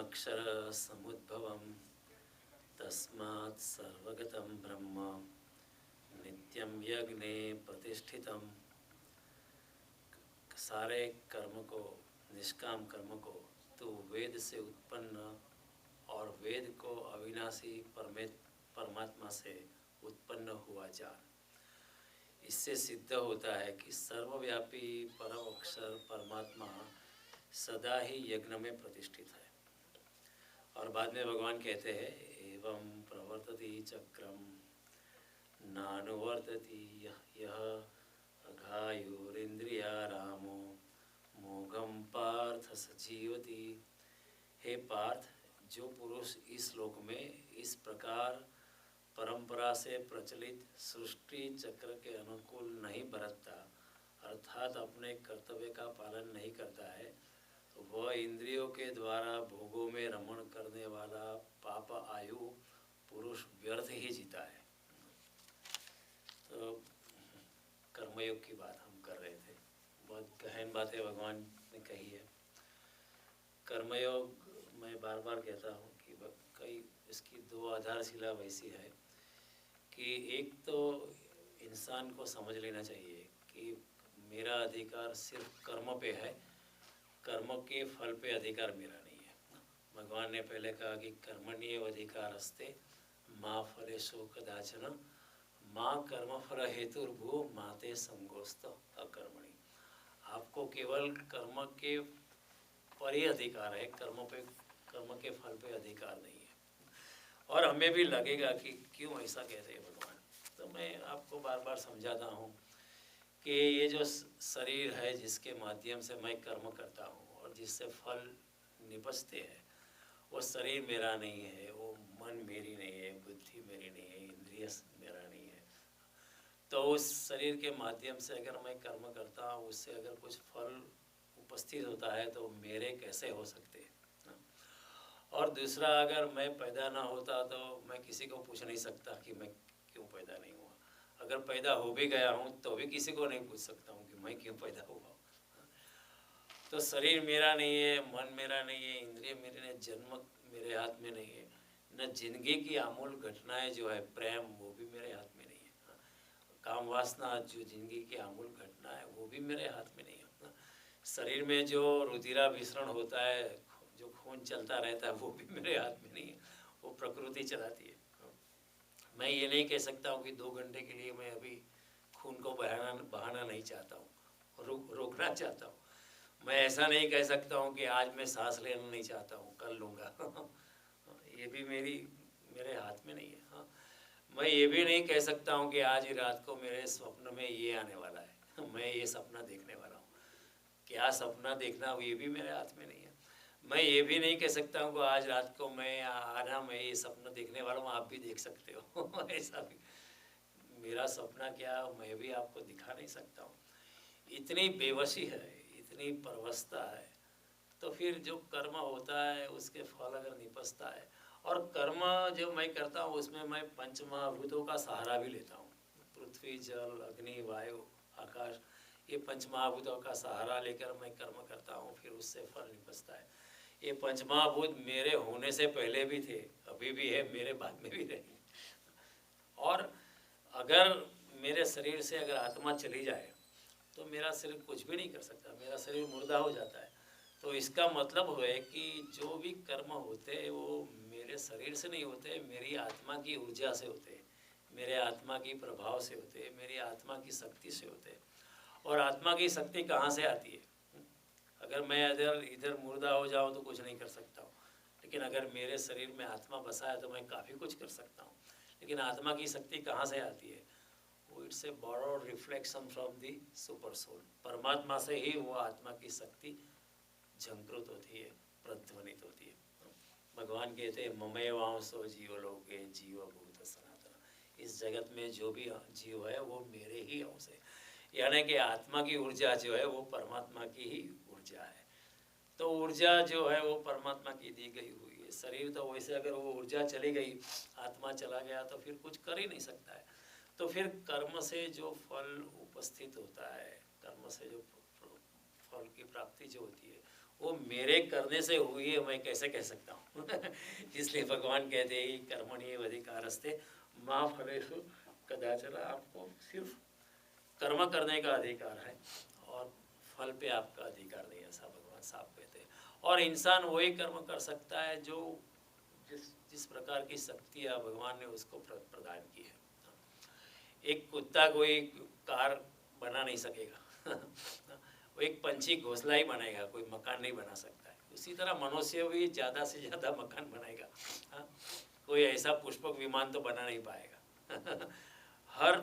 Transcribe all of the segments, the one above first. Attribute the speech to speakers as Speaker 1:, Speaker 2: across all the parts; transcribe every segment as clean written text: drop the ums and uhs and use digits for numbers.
Speaker 1: ब्रह्माक्षरसमुद्भवं तस्मात् सर्वगतं ब्रह्म नित्यं यज्ञे प्रतिष्ठितम। सारे कर्म को, निष्काम कर्म को तो वेद से उत्पन्न और वेद को अविनाशी परमात्मा से उत्पन्न हुआ जान। इससे सिद्ध होता है कि सर्वव्यापी परम अक्षर परमात्मा सदा ही यज्ञ में प्रतिष्ठित है। और बाद में भगवान कहते हैं एवं प्रवर्तति चक्रम नानुवर्तति यह अघायुरिंद्रिया रामो मोघम पार्थ सजीवति। हे पार्थ, जो पुरुष इस लोक में इस प्रकार परंपरा से प्रचलित सृष्टि चक्र के अनुकूल नहीं बरतता, अर्थात अपने कर्तव्य का पालन नहीं करता है, वह इंद्रियों के द्वारा भोगों में रमण करने वाला पाप आयु पुरुष व्यर्थ ही जीता है। तो कर्मयोग की बात हम कर रहे थे। बहुत गहन बातें भगवान ने कही है। कर्मयोग मैं बार बार कहता हूँ कि कई इसकी दो आधारशिला वैसी है कि एक तो इंसान को समझ लेना चाहिए कि मेरा अधिकार सिर्फ कर्म पे है, कर्म के फल पे अधिकार मेरा नहीं है। भगवान ने पहले कहा कि कर्मण्येव अधिकारस्ते माँ फलेषु कदाचन माँ कर्मफल हेतुर्भुः माते संगोस्त अकर्मणि। आपको केवल कर्म के पर ही अधिकार है, कर्म के फल पे अधिकार नहीं है। और हमें भी लगेगा कि क्यों ऐसा कहते हैं भगवान। तो मैं आपको बार बार समझाता हूँ कि ये जो शरीर है जिसके माध्यम से मैं कर्म करता हूँ और जिससे फल निपजते हैं, वो शरीर मेरा नहीं है, वो मन मेरी नहीं है, बुद्धि मेरी नहीं है, इंद्रिय मेरा नहीं है। तो उस शरीर के माध्यम से अगर मैं कर्म करता हूँ, उससे अगर कुछ फल उपस्थित होता है तो मेरे कैसे हो सकते हैं। और दूसरा, अगर मैं पैदा ना होता तो मैं किसी को पूछ नहीं सकता कि मैं क्यों पैदा नहीं हुआ। अगर पैदा हो भी गया हूँ तो भी किसी को नहीं पूछ सकता हूँ कि मैं क्यों पैदा हुआ। तो शरीर मेरा नहीं है, मन मेरा नहीं है, इंद्रिय मेरे नहीं, जन्म मेरे हाथ में नहीं है, न जिंदगी की आमूल घटनाएं जो है प्रेम, वो भी मेरे हाथ में नहीं है। काम वासना जो जिंदगी की आमूल घटना है वो भी मेरे हाथ में नहीं है। शरीर में जो रुधिराभिसरण होता है, जो खून चलता रहता है, वो भी मेरे हाथ में नहीं है, वो प्रकृति चलाती है। मैं ये नहीं कह सकता हूँ कि 2 घंटे के लिए मैं अभी खून को बहाना नहीं चाहता हूँ, रोकना चाहता हूँ। मैं ऐसा नहीं कह सकता हूँ कि आज मैं सांस लेना नहीं चाहता हूँ, कर लूँगा। ये भी मेरे हाथ में नहीं है। हाँ, मैं ये भी नहीं कह सकता हूँ कि आज ही रात को मेरे स्वप्न में ये आने वाला है, मैं ये सपना देखने वाला हूँ। क्या सपना देखना, ये भी मेरे हाथ में नहीं है। मैं ये भी नहीं कह सकता हूँ कि आज रात को मैं ये सपना देखने वाला हूँ, आप भी देख सकते हो। ऐसा भी मेरा सपना क्या, मैं भी आपको दिखा नहीं सकता हूँ। इतनी बेबसी है, इतनी परवशता है। तो फिर जो कर्म होता है उसके फल अगर निपजता है, और कर्म जो मैं करता हूँ उसमें मैं पंचमहाभूतों का सहारा भी लेता हूँ। पृथ्वी, जल, अग्नि, वायु, आकाश, ये पंचमहाभूतों का सहारा लेकर मैं कर्म करता हूँ, फिर उससे फल निपजता है। ये पंचमहाभूत मेरे होने से पहले भी थे, अभी भी है, मेरे बाद में भी रहेंगे। और अगर मेरे शरीर से अगर आत्मा चली जाए तो मेरा शरीर कुछ भी नहीं कर सकता, मेरा शरीर मुर्दा हो जाता है। तो इसका मतलब है कि जो भी कर्म होते हैं वो मेरे शरीर से नहीं होते, मेरी आत्मा की ऊर्जा से होते हैं, मेरे आत्मा की प्रभाव से होते हैं, मेरी आत्मा की शक्ति से होते हैं। और आत्मा की शक्ति कहाँ से आती है? अगर मैं इधर मुर्दा हो जाऊँ तो कुछ नहीं कर सकता हूँ, लेकिन अगर मेरे शरीर में आत्मा बसा है तो मैं काफ़ी कुछ कर सकता हूँ। लेकिन आत्मा की शक्ति कहाँ से आती है? वो it's a borrowed reflection from the super soul. परमात्मा से ही वो आत्मा की शक्ति झंकृत होती है, प्रध्वनित होती है। भगवान कहते हैं ममेवांसो जीवलोके जीवभूत सनातन। इस जगत में जो भी जीव है वो मेरे ही अंश है, यानी कि आत्मा की ऊर्जा जो है वो परमात्मा की ही ऊर्जा है। तो ऊर्जा जो है वो परमात्मा की दी गई हुई है। शरीर तो वैसे अगर वो ऊर्जा चली गई, आत्मा चला गया तो फिर कुछ कर ही नहीं सकता है। तो फिर कर्म से जो फल उपस्थित होता है, कर्म से जो फल की प्राप्ति जो होती है, वो मेरे करने से हुई है, मैं कैसे कह सकता हूँ। इसलिए भगवान कहते हैं कर्मण्येव अधिकारस्ते मा फलेषु कदाचन, आपको सिर्फ कर्म करने का अधिकार है और फल पे आपका अधिकार नहीं, ऐसा भगवान साफ कहते हैं। और इंसान वही कर्म कर सकता है जो जिस जिस प्रकार की शक्तियाँ भगवान ने उसको प्रदान की है। एक कुत्ता कोई कार बना नहीं सकेगा। वो एक पंछी घोंसला ही बनाएगा, कोई मकान नहीं बना सकता है। उसी तरह मनुष्य भी ज़्यादा से ज़्यादा मकान बनाएगा, कोई ऐसा पुष्पक विमान तो बना नहीं पाएगा। हर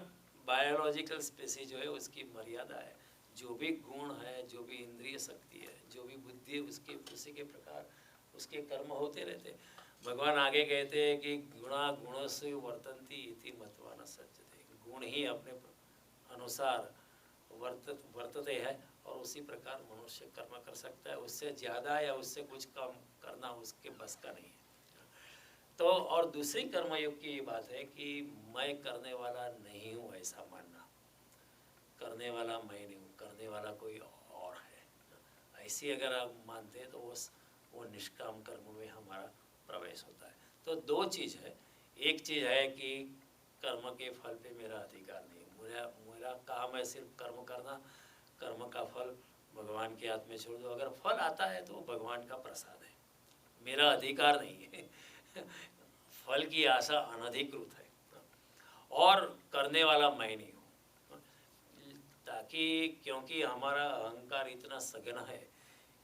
Speaker 1: बायोलॉजिकल स्पेसीज जो है उसकी मर्यादा है। जो भी गुण है, जो भी इंद्रिय शक्ति है, जो भी बुद्धि है, उसके उसी के प्रकार उसके कर्म होते रहते हैं। भगवान आगे कहते हैं कि गुणा गुणस्य वर्तन्ति इति मत्वा न सज्जते। गुण ही अपने अनुसार वर्तते हैं और उसी प्रकार मनुष्य कर्म कर सकता है। उससे ज़्यादा या उससे कुछ कम करना उसके बस का नहीं है। तो और दूसरी कर्मयोग की ये बात है कि मैं करने वाला नहीं हूँ ऐसा मानना। करने वाला मैं नहीं हूँ, करने वाला कोई और है, ऐसी अगर आप मानते हैं तो वो निष्काम कर्म में हमारा प्रवेश होता है। तो दो चीज़ है, एक चीज़ है कि कर्म के फल पे मेरा अधिकार नहीं, मेरा काम है सिर्फ कर्म करना, कर्म का फल भगवान के हाथ में छोड़ दो। अगर फल आता है तो भगवान का प्रसाद है, मेरा अधिकार नहीं है। फल की आशा अनधिकृत है और करने वाला मैं नहीं हूँ। ताकि क्योंकि हमारा अहंकार इतना सघन है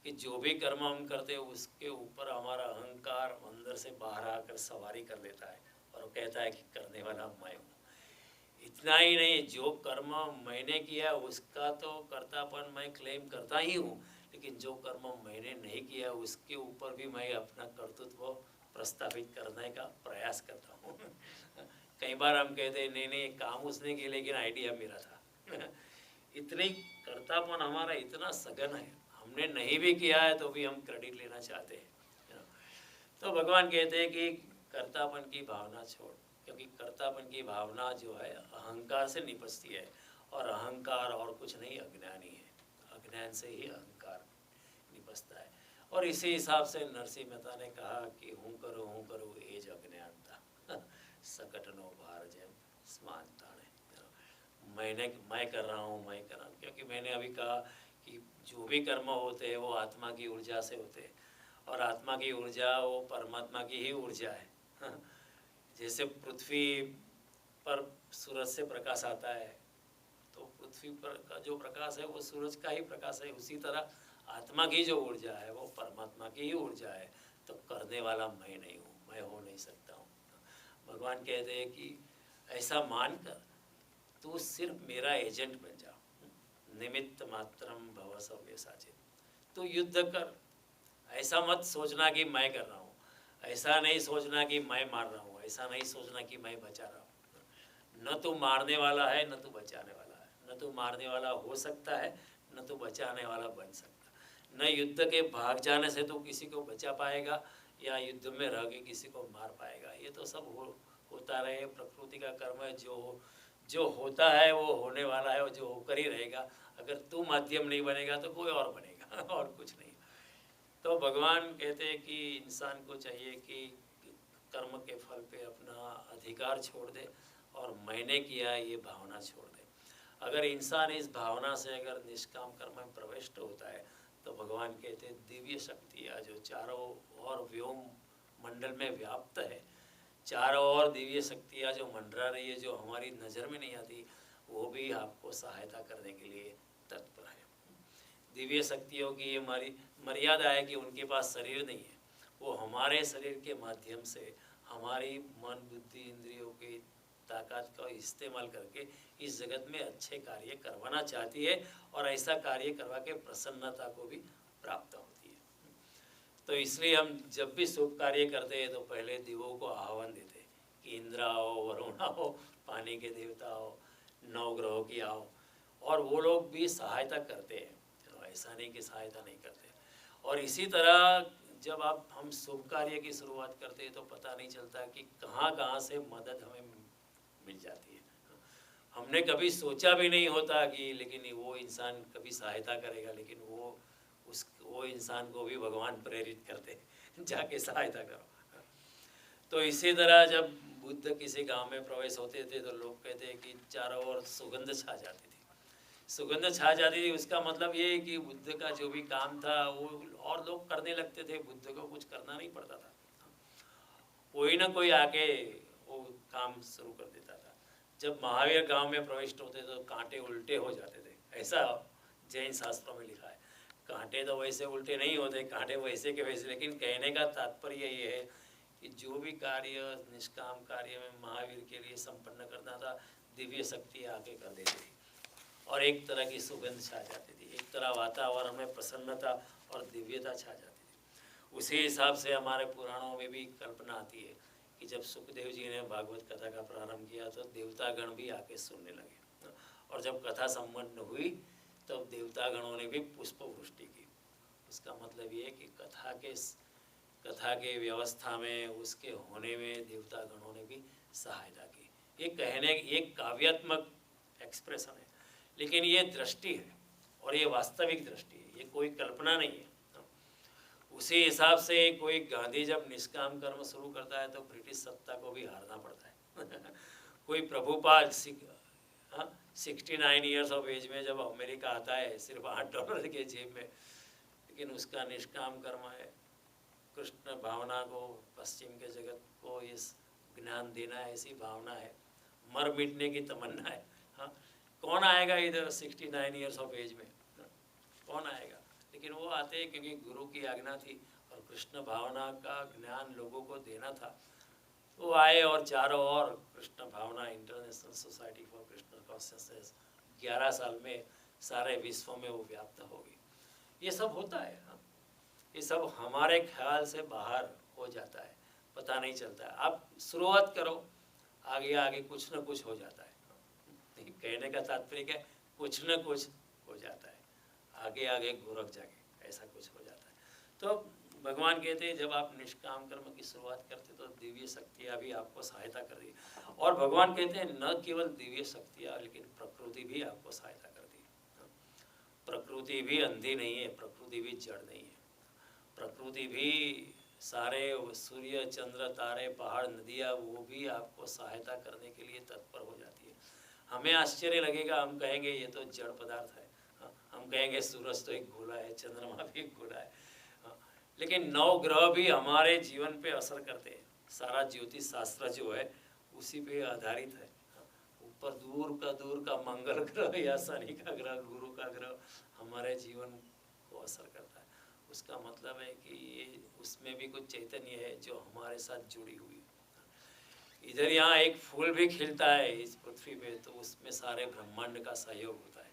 Speaker 1: कि जो भी कर्म हम करते हैं उसके ऊपर हमारा अहंकार अंदर से बाहर आकर सवारी कर लेता है और वो कहता है कि करने वाला मैं हूँ। इतना ही नहीं, जो कर्म मैंने किया उसका तो कर्तापन मैं क्लेम करता ही हूँ, लेकिन जो कर्म मैंने नहीं किया उसके ऊपर भी मैं अपना कर्तृत्व प्रस्तावित करने का प्रयास करता हूँ। कई बार हम कहते हैं नहीं काम उसने किया लेकिन आइडिया मेरा था। इतनी कर्तापन हमारा इतना सघन है, हमने नहीं भी किया है तो भी हम क्रेडिट लेना चाहते हैं। तो भगवान कहते हैं कि कर्तापन की भावना छोड़, क्योंकि कर्तापन की भावना जो है अहंकार से निपजती है और अहंकार और कुछ नहीं अज्ञान ही है, अज्ञान से ही अहंकार निपजता है। और इसी हिसाब से नरसिंह मेहता ने कहा कि हूँ करो एज अज्ञानता सकटनो भार जैम स्मान ताणे। मैं कर रहा हूँ, क्योंकि मैंने अभी कहा कि जो भी कर्म होते हैं वो आत्मा की ऊर्जा से होते हैं और आत्मा की ऊर्जा वो परमात्मा की ही ऊर्जा है। जैसे पृथ्वी पर सूरज से प्रकाश आता है तो पृथ्वी पर का जो प्रकाश है वो सूरज का ही प्रकाश है, उसी तरह आत्मा की जो ऊर्जा है वो परमात्मा की ही ऊर्जा है। तो करने वाला मैं नहीं हूँ, मैं हो नहीं सकता हूँ। भगवान कहते हैं कि ऐसा मानकर तू सिर्फ मेरा एजेंट बन जा, निमित्त मात्रम भव सव्यसाचित। तू युद्ध कर, ऐसा मत सोचना कि मैं कर रहा हूँ, ऐसा नहीं सोचना कि मैं मार रहा हूँ, ऐसा नहीं सोचना कि मैं बचा रहा हूँ। न तो मारने वाला है न तो बचाने वाला है, न तो मारने वाला हो सकता है न तो बचाने वाला बन सकता। न युद्ध के भाग जाने से तो किसी को बचा पाएगा या युद्ध में रह के किसी को मार पाएगा। ये तो सब होता रहे, प्रकृति का कर्म है, जो होता है वो होने वाला है और जो होकर ही रहेगा। अगर तू माध्यम नहीं बनेगा तो कोई और बनेगा और कुछ नहीं। तो भगवान कहते हैं कि इंसान को चाहिए कि कर्म के फल पे अपना अधिकार छोड़ दे और मैंने किया ये भावना छोड़ दे। अगर इंसान इस भावना से अगर निष्काम कर्म में प्रविष्ट होता है तो भगवान कहते हैं दिव्य शक्तियाँ जो चारों ओर व्योम मंडल में व्याप्त है, चारों ओर दिव्य शक्तियाँ जो मंडरा रही है, जो हमारी नज़र में नहीं आती, वो भी आपको सहायता करने के लिए तत्पर है। दिव्य शक्तियों की ये हमारी मर्यादा है कि उनके पास शरीर नहीं है, वो हमारे शरीर के माध्यम से हमारी मन बुद्धि इंद्रियों की ताकत का इस्तेमाल करके इस जगत में अच्छे कार्य करवाना चाहती है और ऐसा कार्य करवा के प्रसन्नता को भी प्राप्त होती है। तो इसलिए हम जब भी शुभ कार्य करते हैं तो पहले दिवों को आह्वान देते हैं कि इंद्र आओ, वरुण आओ, पानी के देवता आओ, नवग्रहों की आओ, और वो लोग भी सहायता करते हैं, ऐसा नहीं कि सहायता नहीं करते। और इसी तरह जब हम शुभ कार्य की शुरुआत करते हैं तो पता नहीं चलता कि कहाँ से मदद हमें मिल जाती है। हमने कभी सोचा भी नहीं होता कि लेकिन वो इंसान कभी सहायता करेगा, लेकिन वो वो इंसान को भी भगवान प्रेरित करते हैं, जाके सहायता करो। तो इसी तरह जब बुद्ध किसी गांव में प्रवेश होते थे तो लोग कहते हैं कि चारों ओर सुगंध छा जाती थी। सुगंध छा जाती थी, उसका मतलब ये है कि बुद्ध का जो भी काम था वो और लोग करने लगते थे, बुद्ध को कुछ करना नहीं पड़ता था, कोई ना कोई आके वो काम शुरू कर देता था। जब महावीर गांव में प्रविष्ट होते तो कांटे उल्टे हो जाते थे, ऐसा जैन शास्त्रों में लिखा है। कांटे तो वैसे उल्टे नहीं होते, कांटे वैसे के वैसे, लेकिन कहने का तात्पर्य ये है कि जो भी कार्य निष्काम कार्य में महावीर के लिए संपन्न करना था, दिव्य शक्ति आके कर देती थी और एक तरह की सुगंध छा जाती थी, एक तरह वातावरण में प्रसन्नता और दिव्यता छा जाती थी। उसी हिसाब से हमारे पुराणों में भी कल्पना आती है कि जब सुखदेव जी ने भागवत कथा का प्रारंभ किया तो देवतागण भी आके सुनने लगे, और जब कथा संपन्न हुई तब देवतागणों ने भी पुष्प वृष्टि की। उसका मतलब ये है कि कथा के व्यवस्था में, उसके होने में देवतागणों ने भी सहायता की। ये कहने एक काव्यात्मक एक्सप्रेशन है, लेकिन ये दृष्टि है और ये वास्तविक दृष्टि है, ये कोई कल्पना नहीं है। उसी हिसाब से कोई गांधी जब निष्काम कर्म शुरू करता है तो ब्रिटिश सत्ता को भी हारना पड़ता है। कोई प्रभुपाद 69 ईयर्स ऑफ एज में जब अमेरिका आता है सिर्फ $8 के जेब में, लेकिन उसका निष्काम कर्म है कृष्ण भावना को, पश्चिम के जगत को इस ज्ञान देना, ऐसी भावना है, मर मिटने की तमन्ना है। हाँ, कौन आएगा इधर 69 ईयर्स ऑफ एज में? कौन आएगा? लेकिन वो आते हैं क्योंकि गुरु की आज्ञा थी और कृष्ण भावना का ज्ञान लोगों को देना था। वो आए और चारों ओर कृष्ण भावना, international society for Krishna consciousness 11 साल में सारे विश्व में वो व्याप्त हो गई। ये सब होता है, हाँ, ये सब हमारे ख्याल से बाहर हो जाता है, पता नहीं चलता है। आप शुरुआत करो, आगे आगे कुछ न कुछ हो जाता है। कहने का तात्पर्य क्या है? कुछ न कुछ हो जाता है, आगे आगे गोरख जागे, ऐसा कुछ हो जाता है। तो भगवान कहते हैं जब आप निष्काम कर्म की शुरुआत करते तो दिव्य शक्तियाँ भी आपको सहायता कर दी। और भगवान कहते हैं न केवल दिव्य शक्तियाँ, लेकिन प्रकृति भी आपको सहायता कर दी। प्रकृति भी अंधी नहीं है, प्रकृति भी जड़ नहीं है, प्रकृति भी सारे सूर्य चंद्र तारे पहाड़ नदियाँ वो भी आपको सहायता करने के लिए तत्पर हो जाती है। हमें आश्चर्य लगेगा, हम कहेंगे ये तो जड़ पदार्थ है, हम कहेंगे सूरज तो एक गोला है, चंद्रमा भी एक गोला है, लेकिन 9 ग्रह भी हमारे जीवन पे असर करते हैं। सारा ज्योतिष शास्त्र जो है उसी पे आधारित है। ऊपर दूर का मंगल ग्रह या शनि का ग्रह, गुरु का ग्रह हमारे जीवन को असर करता है। उसका मतलब है कि ये उसमें भी कुछ चैतन्य है जो हमारे साथ जुड़ी हुई है। इधर यहाँ एक फूल भी खिलता है इस पृथ्वी पे, तो उसमें सारे ब्रह्मांड का सहयोग होता है,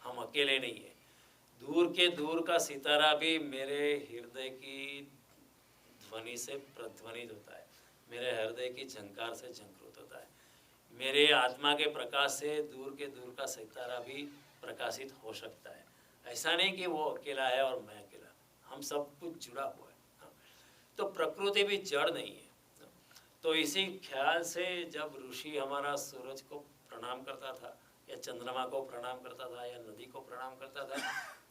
Speaker 1: हम अकेले नहीं है। दूर का सितारा भी मेरे हृदय की ध्वनि से प्रध्वनित होता है, मेरे हृदय की झंकार से झंकृत होता है। मेरे आत्मा के प्रकाश से दूर का सितारा भी प्रकाशित हो सकता है। ऐसा नहीं कि वो अकेला है और मैं अकेला, हम सब कुछ जुड़ा हुआ है। तो प्रकृति भी जड़ नहीं है। तो इसी ख्याल से जब ऋषि हमारा सूरज को प्रणाम करता था या चंद्रमा को प्रणाम करता था या नदी को प्रणाम करता था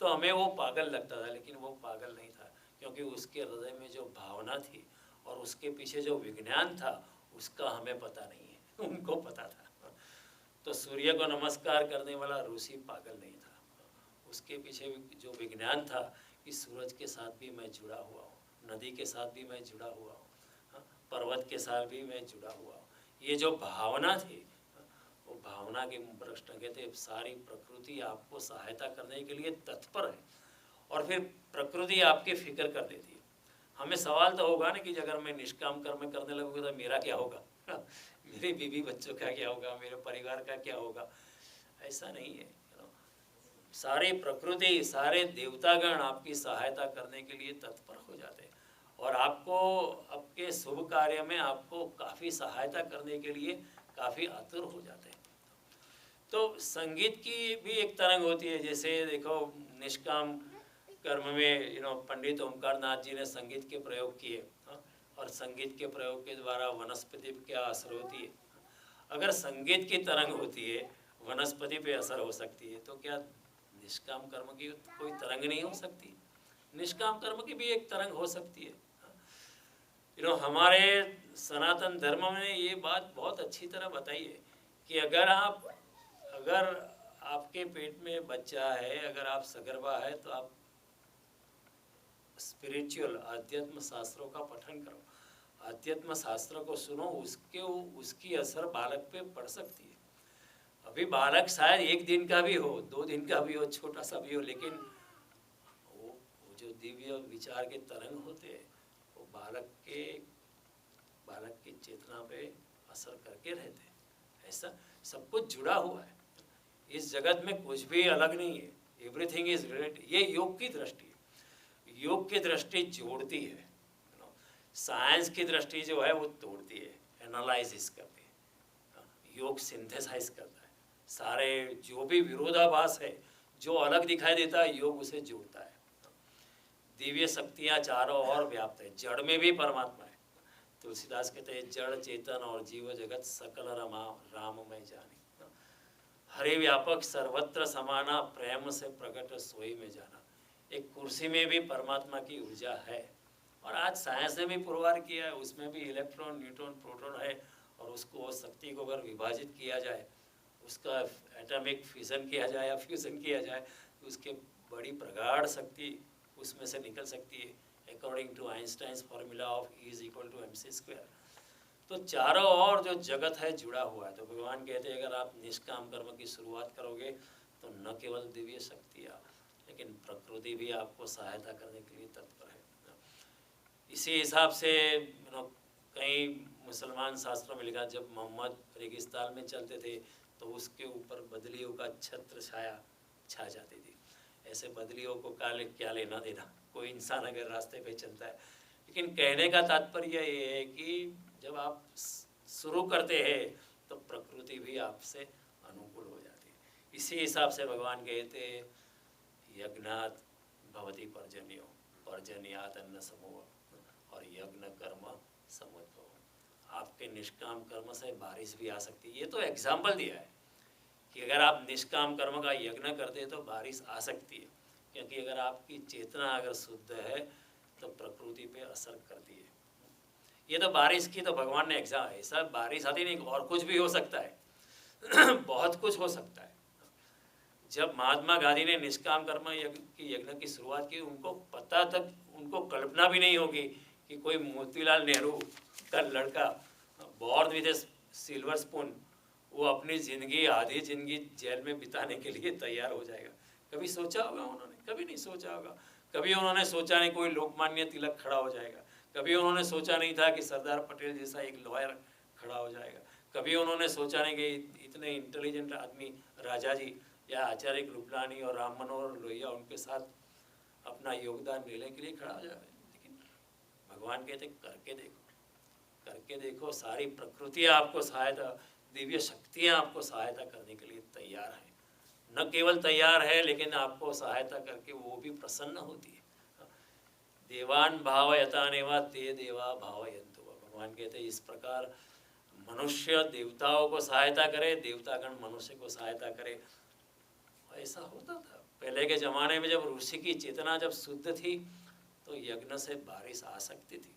Speaker 1: तो हमें वो पागल लगता था, लेकिन वो पागल नहीं था, क्योंकि उसके हृदय में जो भावना थी और उसके पीछे जो विज्ञान था उसका हमें पता नहीं है, उनको पता था। तो सूर्य को नमस्कार करने वाला ऋषि पागल नहीं था, उसके पीछे जो विज्ञान था कि सूरज के साथ भी मैं जुड़ा हुआ हूँ, नदी के साथ भी मैं जुड़ा हुआ हूँ, पर्वत के साथ भी मैं जुड़ा हुआ हूँ। ये जो भावना थी, वो भावना के प्रश्न कहते सारी प्रकृति आपको सहायता करने के लिए तत्पर है और फिर प्रकृति आपकी फिक्र कर देती है। हमें सवाल तो होगा ना कि अगर मैं निष्काम कर्म करने लगूँगा तो मेरा क्या होगा, मेरे बीवी बच्चों का क्या होगा, मेरे परिवार का क्या होगा। ऐसा नहीं है। सारी प्रकृति, सारे देवतागण आपकी सहायता करने के लिए तत्पर हो जाते हैं और आपको आपके शुभ कार्य में आपको काफ़ी सहायता करने के लिए काफ़ी आतुर हो जाते हैं। तो संगीत की भी एक तरंग होती है। जैसे देखो निष्काम कर्म में पंडित ओमकार नाथ जी ने संगीत के प्रयोग किए, और संगीत के प्रयोग के द्वारा वनस्पति पे क्या असर होती है। अगर संगीत की तरंग होती है, वनस्पति पे असर हो सकती है, तो क्या निष्काम कर्म की कोई तरंग नहीं हो सकती, निष्काम कर्म की भी एक तरंग हो सकती है। हमारे सनातन धर्म में ये बात बहुत अच्छी तरह बताई है कि अगर आपके पेट में बच्चा है, अगर आप सगर्भा है, तो आप स्पिरिचुअल आध्यात्म शास्त्रों का पठन करो, आध्यात्म शास्त्र को सुनो, उसकी असर बालक पे पड़ सकती है। अभी बालक शायद 1 दिन का भी हो, 2 दिन का भी हो, छोटा सा भी हो, लेकिन वो जो दिव्य विचार के तरंग होते हैं वो बालक की चेतना पे असर करके रहते हैं। ऐसा सब कुछ जुड़ा हुआ है, इस जगत में कुछ भी अलग नहीं है, एवरीथिंग इज रिलेटेड। ये योग की दृष्टि है, योग की दृष्टि जोड़ती है, साइंस की दृष्टि जो है वो तोड़ती है, एनालाइसिस करती है, योग सिंथेसाइज करता है। सारे जो भी विरोधाभास है, जो अलग दिखाई देता है, योग उसे जोड़ता है। दिव्य शक्तियाँ चारों ओर व्याप्त है, जड़ में भी परमात्मा है। तुलसीदास कहते हैं, जड़ चेतन और जीव जगत सकल राम में जानी, हरे व्यापक सर्वत्र समाना, प्रेम से प्रकट सोई में जाना। एक कुर्सी में भी परमात्मा की ऊर्जा है, और आज साइंस ने भी पुरवार किया है, उसमें भी इलेक्ट्रॉन, न्यूट्रॉन, प्रोटॉन है, और उसको शक्ति को अगर विभाजित किया जाए, उसका एटॉमिक फिजन किया जाए या फ्यूजन किया जाए, तो उसके बड़ी प्रगाढ़ शक्ति उसमें से निकल सकती है, according to Einstein's formula of E=mc²। तो चारों ओर जो जगत है जुड़ा हुआ है। तो भगवान कहते हैं, अगर आप निष्काम कर्म की शुरुआत करोगे तो न केवल दिव्य शक्तियाँ, लेकिन प्रकृति भी आपको सहायता करने के लिए तत्पर है। इसी हिसाब से कई मुसलमान शास्त्रों में लिखा, जब मोहम्मद रेगिस्तान में चलते थे तो उसके ऊपर बदलियों का छत्र छाया छा जाती थी। ऐसे बदलियों को क्या लेना देना, कोई इंसान अगर रास्ते पे चलता है। लेकिन कहने का तात्पर्य ये है कि जब आप शुरू करते हैं तो प्रकृति भी आपसे अनुकूल हो जाती है। इसी हिसाब से भगवान कहते हैं, यज्ञात भवति पर्जन्यो, पर्जन्यात अन्न समूह, और यज्ञ कर्म समुद्भव। आपके निष्काम कर्म से बारिश भी आ सकती है। ये तो एग्जाम्पल दिया है कि अगर आप निष्काम कर्म का यज्ञ करते हैं तो बारिश आ सकती है, क्योंकि अगर आपकी चेतना अगर शुद्ध है तो प्रकृति पे असर करती है। ये तो बारिश की तो भगवान ने एग्जाम, ऐसा बारिश आती नहीं, और कुछ भी हो सकता है बहुत कुछ हो सकता है। जब महात्मा गांधी ने निष्काम कर्म यज्ञ की शुरुआत की, उनको कल्पना भी नहीं होगी कि कोई मोतीलाल नेहरू का लड़का born with A silver spoon, वो अपनी ज़िंदगी, आधी ज़िंदगी जेल में बिताने के लिए तैयार हो जाएगा। कभी सोचा होगा उन्होंने? कभी नहीं सोचा होगा। कभी उन्होंने सोचा नहीं कोई लोकमान्य तिलक खड़ा हो जाएगा। कभी उन्होंने सोचा नहीं था कि सरदार पटेल जैसा एक लॉयर खड़ा हो जाएगा। कभी उन्होंने सोचा नहीं कि इतने इंटेलिजेंट आदमी राजा जी या आचार्य कृपलानी और राम मनोहर लोहिया उनके साथ अपना योगदान देने के लिए खड़ा हो जाएगा। लेकिन भगवान कहते करके देखो, सारी प्रकृतियाँ आपको सहायता, दिव्य शक्तियाँ आपको सहायता करने के लिए तैयार है। न केवल तैयार है, लेकिन आपको सहायता करके वो भी प्रसन्न होती है। देवान भावयतानेवा ते देवा भावयन्तु। भगवान कहते हैं, इस प्रकार मनुष्य देवताओं को सहायता करे, देवतागण मनुष्य को सहायता करे। ऐसा होता था पहले के ज़माने में, जब ऋषि की चेतना जब शुद्ध थी तो यज्ञ से बारिश आ सकती थी,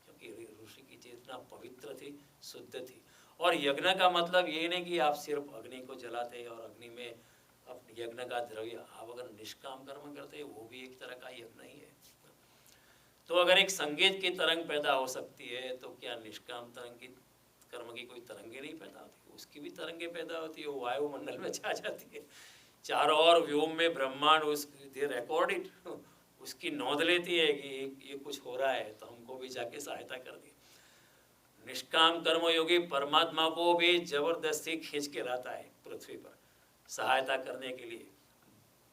Speaker 1: क्योंकि ऋषि की चेतना पवित्र थी, शुद्ध थी। और यज्ञ का मतलब ये नहीं कि आप सिर्फ अग्नि को जलाते और अग्नि में अपने यज्ञ का द्रव्य, आप अगर निष्काम कर्म करते हैं वो भी एक तरह का यज्ञ ही है। तो अगर एक संगीत की तरंग पैदा हो सकती है, तो क्या निष्काम कर्म की कोई तरंगे नहीं पैदा होती? उसकी भी तरंगे पैदा होती है, वो वायुमंडल में छा जाती है, चारों ओर व्योम में ब्रह्मांड दे रिकॉर्ड इट, उसकी नोंद लेती है कि ये कुछ हो रहा है, तो हमको भी जाके सहायता कर दी। निष्काम कर्मयोगी परमात्मा को भी जबरदस्ती खींच के लाता है पृथ्वी पर सहायता करने के लिए।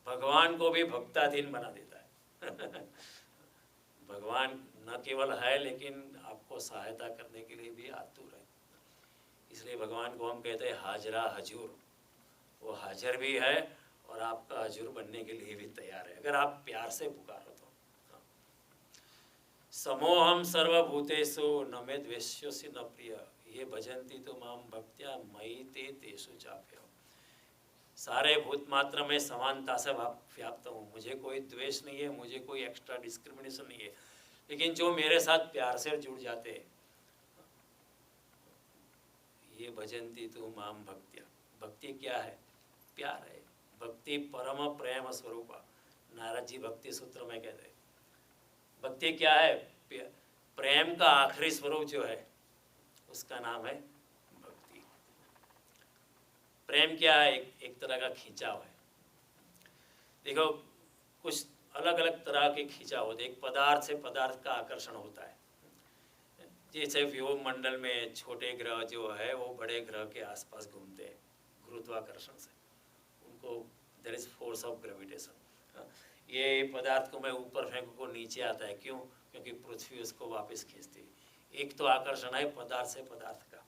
Speaker 1: भगवान को भी भक्ताधीन बना देता है भगवान न केवल है, लेकिन आपको सहायता करने के लिए भी आतुर है। इसलिए भगवान को हम कहते हैं हाजरा हजूर। वो हाजिर भी है और आपका हजूर बनने के लिए भी तैयार है, अगर आप प्यार से पुकारो तो। समोहम सर्वभूतेषु न मे द्वेष्योऽसि न प्रिय, ये भजन्ति तो माम भक्त्या मयि ते तेषु चाप्यहम्। सारे भूत मात्र में समानता से व्याप्त हूँ, मुझे कोई द्वेष नहीं है, मुझे कोई एक्स्ट्रा डिस्क्रिमिनेशन नहीं है। लेकिन जो मेरे साथ प्यार से जुड़ जाते हैं, ये भजन्ति तु माम भक्त्या। भक्ति क्या है? प्यार है। भक्ति परम प्रेम स्वरूप। नारद जी भक्ति सूत्र में कहते हैं भक्ति क्या है? प्रेम का आखिरी स्वरूप जो है उसका नाम है भक्ति। प्रेम क्या है? एक तरह का खिंचाव है। देखो कुछ अलग अलग तरह के खिंचाव होते हैं। एक पदार्थ से पदार्थ का आकर्षण होता है। जैसे व्योम मंडल में छोटे ग्रह जो है वो बड़े ग्रह के आसपास घूमते हैं गुरुत्वाकर्षण से, उनको there is force of gravitation. ये पदार्थ को मैं ऊपर फेंकूं को नीचे आता है, क्यों? क्योंकि पृथ्वी उसको वापस खींचती है। एक तो आकर्षण है पदार्थ से पदार्थ का,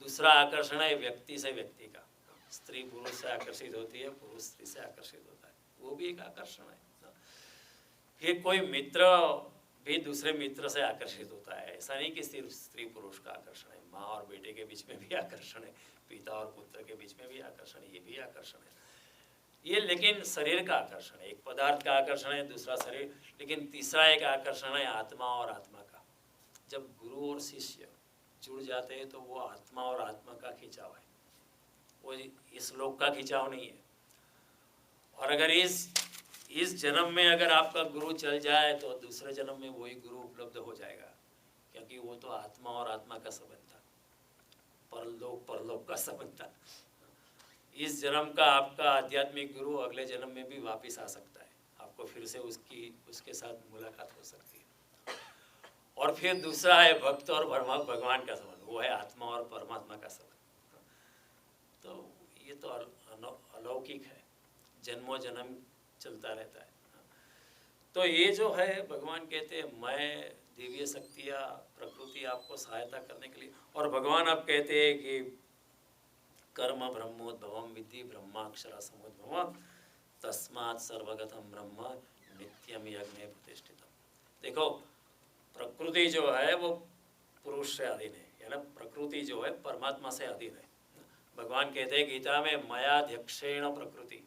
Speaker 1: दूसरा आकर्षण है व्यक्ति से व्यक्ति का। स्त्री पुरुष से आकर्षित होती है, पुरुष स्त्री से आकर्षित होता है, वो भी एक आकर्षण है। फिर कोई मित्र भी दूसरे मित्र से आकर्षित होता है। ऐसा नहीं कि सिर्फ स्त्री पुरुष का आकर्षण है, माँ और बेटे के बीच में भी आकर्षण है, पिता और पुत्र के बीच में भी आकर्षण है, ये भी आकर्षण है। ये लेकिन शरीर का आकर्षण है, एक पदार्थ का आकर्षण है, दूसरा शरीर। लेकिन तीसरा एक आकर्षण है आत्मा और आत्मा का। जब गुरु और शिष्य जुड़ जाते हैं तो वो आत्मा और आत्मा का खिंचाव है, वो इस लोक का खिंचाव नहीं है। और अगर इस जन्म में अगर आपका गुरु चल जाए तो दूसरे जन्म में वही गुरु उपलब्ध हो जाएगा, क्योंकि वो तो आत्मा और आत्मा का संबंध था, परलोक का संबंध था। इस जन्म का आपका आध्यात्मिक गुरु अगले जन्म में भी वापस आ सकता है, आपको फिर से उसके साथ मुलाकात हो सकती है। और फिर दूसरा है भक्त और भगवान का संबंध, वो है आत्मा और परमात्मा का संबंध। तो ये तो अलौकिक है, जन्मों जन्म चलता रहता है। तो ये जो है भगवान कहते हैं मैं दिव्य शक्तियाँ प्रकृति आपको सहायता करने के लिए। और भगवान आप कहते हैं कि कर्म ब्रह्मोद्भवम विद्धि ब्रह्माक्षर समुद्भवम तस्मात् सर्वगतम ब्रह्म नित्यम यज्ञे प्रतिष्ठितम। देखो प्रकृति जो है वो पुरुष से अधीन है, यानी प्रकृति जो है परमात्मा से अधीन है। भगवान कहते हैं गीता में मयाध्यक्षेण प्रकृति,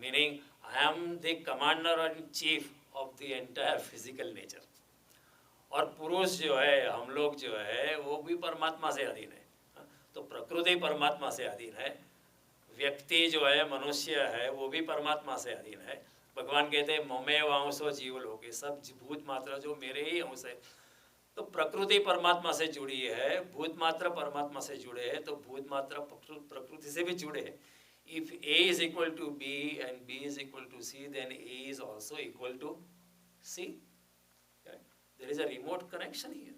Speaker 1: meaning I am the commander and chief of the entire physical nature. और पुरुष जो है, हम लोग जो है वो भी परमात्मा से अधीन है। तो प्रकृति परमात्मा से अधीन है, व्यक्ति जो है मनुष्य है वो भी परमात्मा से अधीन है। भगवान कहते हैं ममेव अंशो जीवलोके, सब भूत मात्र जो मेरे ही अंश है। तो प्रकृति परमात्मा से जुड़ी है, भूत मात्र परमात्मा से जुड़े हैं, तो भूत मात्र प्रकृति से भी जुड़े हैं। If A is equal to B and B is equal to C, then A is also equal to C. There is a remote connection here.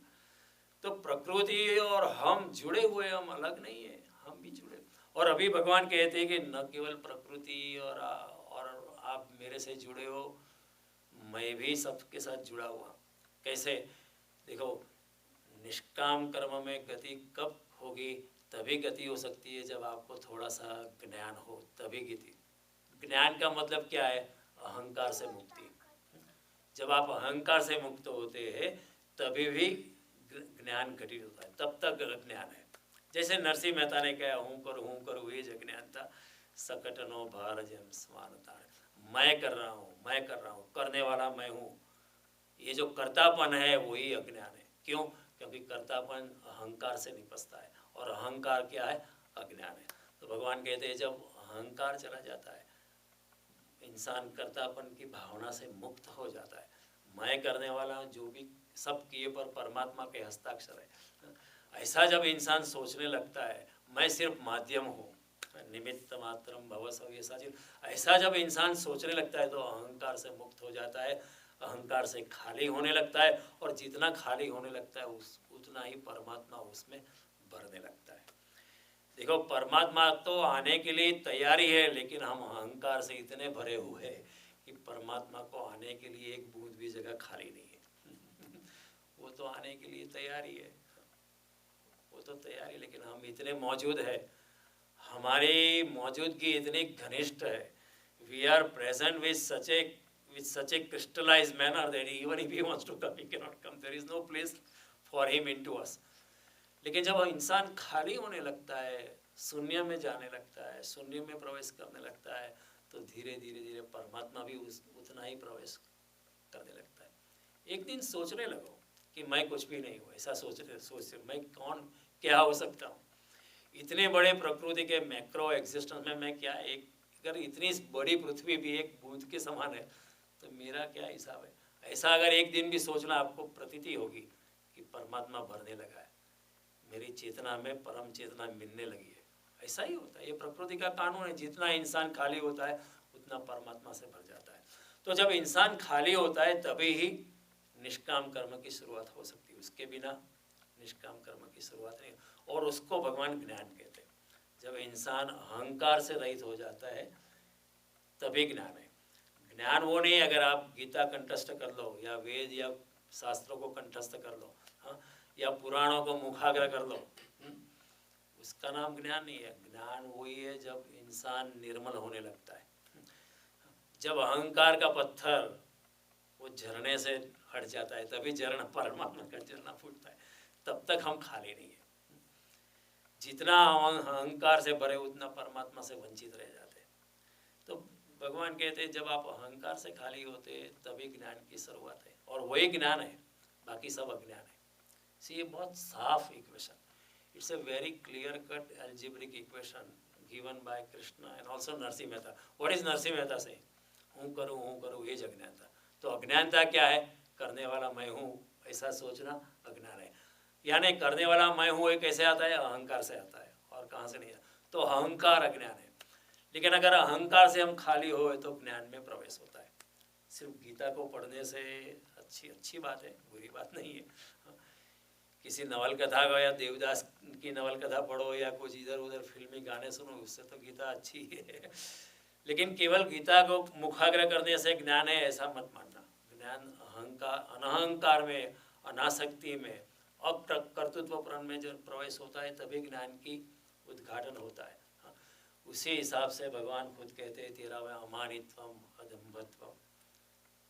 Speaker 1: तो प्रकृति और हम जुड़े हुए, हम अलग नहीं है, हम भी जुड़े। और अभी भगवान कहते हैं कि न केवल प्रकृति और आप मेरे से जुड़े हो, मैं भी सबके साथ जुड़ा हुआ। कैसे? देखो निष्काम कर्म में गति कब होगी? तभी गति हो सकती है जब आपको थोड़ा सा ज्ञान हो, तभी गति। ज्ञान का मतलब क्या है? अहंकार से मुक्ति। जब आप अहंकार से मुक्त होते हैं तभी भी ज्ञान घटित होता है, तब तक ज्ञान है। जैसे नरसिंह मेहता ने कहा हूँ करूँ ये जो ज्ञान था, सकटनो भार जन समानता, मैं कर रहा हूँ, करने वाला मैं हूँ। ये जो कर्तापन है वही अज्ञान है। क्यों? क्योंकि कर्तापन अहंकार से निपजता है, और अहंकार क्या है? अज्ञान है। तो भगवान कहते हैं जब अहंकार चला जाता है, इंसान कर्तापन की भावना से मुक्त हो जाता है। मैं करने वाला जो भी सब किए पर परमात्मा के हस्ताक्षर है, ऐसा जब इंसान सोचने लगता है मैं सिर्फ माध्यम हूँ, निमित्त मात्रम भव सव्यसाचिन, ऐसा जब इंसान सोचने लगता है तो अहंकार से मुक्त हो जाता है, अहंकार से खाली होने लगता है। और जितना खाली होने लगता है उतना ही परमात्मा उसमें भरने लगता है। देखो परमात्मा तो आने के लिए तैयारी है, लेकिन हम अहंकार से इतने भरे हुए हैं कि परमात्मा को आने के लिए एक बूंद भी जगह खाली नहीं है। वो तो आने के लिए तैयारी है, वो तो तैयारी, लेकिन हम इतने मौजूद है, हमारी मौजूदगी इतनी घनिष्ठ है। We are present with such a crystallized manner that even if he wants to come, he cannot come. There is no place for him into us. लेकिन जब इंसान खाली होने लगता है शून्य में जाने लगता है, शून्य में प्रवेश करने लगता है, तो धीरे धीरे धीरे परमात्मा भी उतना ही प्रवेश करने लगता है। एक दिन सोचने लगो कि मैं कुछ भी नहीं हूँ, ऐसा सोचते मैं कौन क्या हो सकता हूँ, इतने बड़े प्रकृति के मैक्रो एग्जिस्टेंस में मैं क्या, एक अगर इतनी बड़ी पृथ्वी भी एक बूंद के समान है तो मेरा क्या हिसाब है। ऐसा अगर एक दिन भी सोचना, आपको प्रतीति होगी कि परमात्मा भरने लगा है, मेरी चेतना में परम चेतना मिलने लगी है। ऐसा ही होता है, ये प्रकृति का कानून है, जितना इंसान खाली होता है उतना परमात्मा से भर जाता है। तो जब इंसान खाली होता है तभी ही निष्काम कर्म की शुरुआत हो सकती है, उसके बिना निष्काम कर्म की शुरुआत नहीं। और उसको भगवान ज्ञान कहते हैं। जब इंसान अहंकार से रहित हो जाता है तभी ज्ञान है। ज्ञान वो नहीं अगर आप गीता कंठस्थ कर लो या वेद या शास्त्रों को कंठस्थ कर लो, हाँ, या पुराणों को मुखाग्र कर लो, उसका नाम ज्ञान नहीं है। ज्ञान वही है जब इंसान निर्मल होने लगता है, जब अहंकार का पत्थर वो झरने से हट जाता है, तभी झरना परमात्मा का झरना फूटता है। तब तक हम खाली नहीं है। जितना अहंकार से भरे उतना परमात्मा से वंचित रह जाते हैं। तो भगवान कहते हैं जब आप अहंकार से खाली होते तभी ज्ञान की शुरुआत है, और वही ज्ञान है, बाकी सब अज्ञान है। सी ये बहुत साफ equation, it's a very clear cut algebraic equation given by Krishna and also Narsinh Mehta. What is Narsinh Mehta से, हूँ करूँ ये अज्ञानता। तो अज्ञानता क्या है, करने वाला मैं हूँ ऐसा सोचना अज्ञान है। यानी करने वाला मैं हूँ ये कैसे आता है, अहंकार से आता है, और कहाँ से नहीं आता। तो अहंकार अज्ञान है। लेकिन अगर अहंकार से हम खाली हो तो ज्ञान में प्रवेश होता है। सिर्फ गीता को पढ़ने से अच्छी बात है, बुरी बात नहीं है। किसी नवल कथा को या देवदास की नवल कथा पढ़ो या कुछ इधर उधर फिल्मी गाने सुनो, उससे तो गीता अच्छी है। लेकिन केवल गीता को मुखाग्र करने से ज्ञान है ऐसा मत मानना। ज्ञान अहंकार अनहंकार में, अनासक्ति में, अकर्तृत्वपरण में जब प्रवेश होता है तभी ज्ञान की उद्घाटन होता है। उसी हिसाब से भगवान खुद कहते हैं 13वें अमानित्वम अदम्भत्वम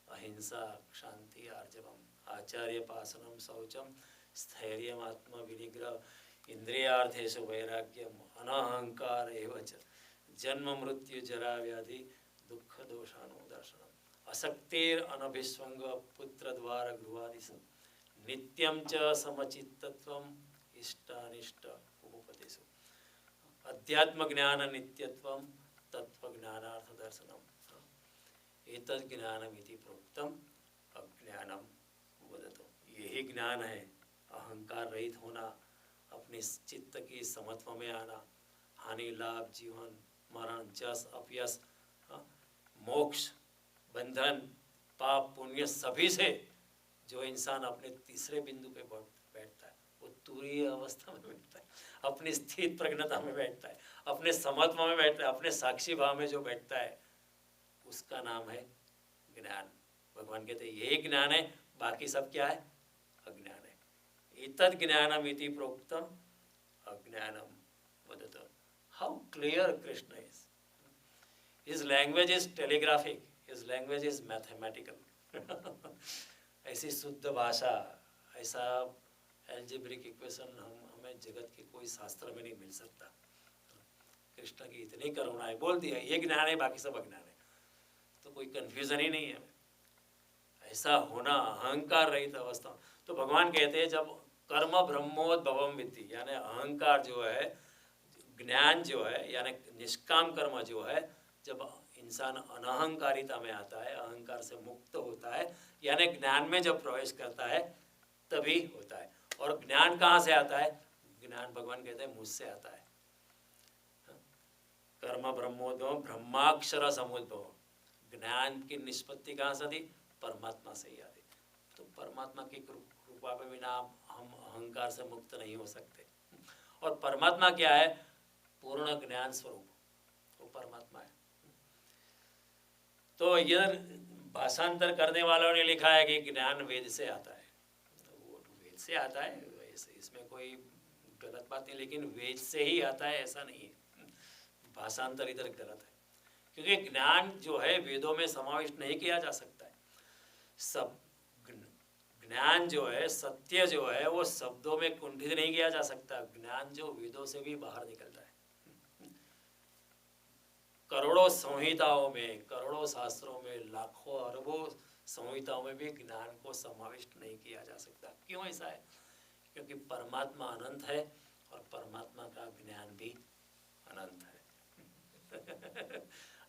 Speaker 1: अहिंसा शांति आर्जवम आचार्य पासनम शौचम स्थैर्यम आत्म विनिग्रह इंद्रियार्थेषु वैराग्यम अनहंकार एवच जन्म मृत्यु जरा व्याधि दुख दोषानुदर्शनम असक्तिर अनभिस्वंग पुत्र द्वार गृहादिश नित्यम च समचित्तत्वम इष्टानिष्ट उपपदेशु अध्यात्म ज्ञान नित्यत्वम तत्व ज्ञानार्थ दर्शनम एतद् ज्ञानमिति प्रोक्तम अज्ञानम वदतु। यही ज्ञान है, अहंकार रहित होना, अपने चित्त की समत्व में आना, हानि लाभ जीवन मरण जस अपयस मोक्ष बंधन पाप पुण्य सभी से जो इंसान अपने तीसरे बिंदु पे बैठता है वो तुरीय अवस्था में बैठता है, अपनी स्थित प्रज्ञता में बैठता है, अपने समत्व में बैठता है, अपने साक्षी भाव में जो बैठता है उसका नाम है ज्ञान। भगवान कहते हैं यही ज्ञान है, बाकी सब क्या है, अज्ञान है। एतद् ज्ञानम इति प्रोक्तम अज्ञानम वदतु। How clear Krishna is, his language is telegraphic, his language is mathematical. ऐसी शुद्ध भाषा, ऐसा एल्जेब्रिक इक्वेशन हमें जगत के कोई शास्त्र में नहीं मिल सकता। कृष्ण की इतनी करुणा है, बोल दिया ये ज्ञान है बाकी सब अज्ञान है, तो कोई कंफ्यूजन ही नहीं है। ऐसा होना अहंकार रहित अवस्था। तो भगवान कहते हैं जब कर्म ब्रह्मोद्भवम विद्धि, यानी अहंकार जो है, ज्ञान जो है यानी निष्काम कर्म जो है, जब इंसान अनहंकारिता में आता है, अहंकार से मुक्त होता है, यानी ज्ञान में जब प्रवेश करता है तभी होता है। और ज्ञान कहाँ से आता है, ज्ञान भगवान कहते हैं मुझसे आता है। कर्म ब्रह्मोद्भव ब्रह्माक्षर समुद्भव, ज्ञान की निष्पत्ति कहाँ से थी, परमात्मा से ही आती। तो परमात्मा की कृपा के बिना हम अहंकार से मुक्त नहीं हो सकते। और परमात्मा क्या है, पूर्ण ज्ञान स्वरूप, वो परमात्मा है। तो इधर भाषांतर करने वालों ने लिखा है कि ज्ञान वेद से आता है, वो वेद से आता है, इसमें कोई गलत बात नहीं, लेकिन वेद से ही आता है ऐसा नहीं है। भाषांतर इधर गलत है, क्योंकि ज्ञान जो है वेदों में समाविष्ट नहीं किया जा सकता है। सब ज्ञान जो है, सत्य जो है, वो शब्दों में कुंठित नहीं किया जा सकता। ज्ञान जो वेदों से भी बाहर निकलता है, करोड़ों संहिताओं में, करोड़ों शास्त्रों में, लाखों अरबों संहिताओं में भी ज्ञान को समाविष्ट नहीं किया जा सकता। क्यों ऐसा है? क्योंकि परमात्मा अनंत है और परमात्मा का ज्ञान भी अनंत है।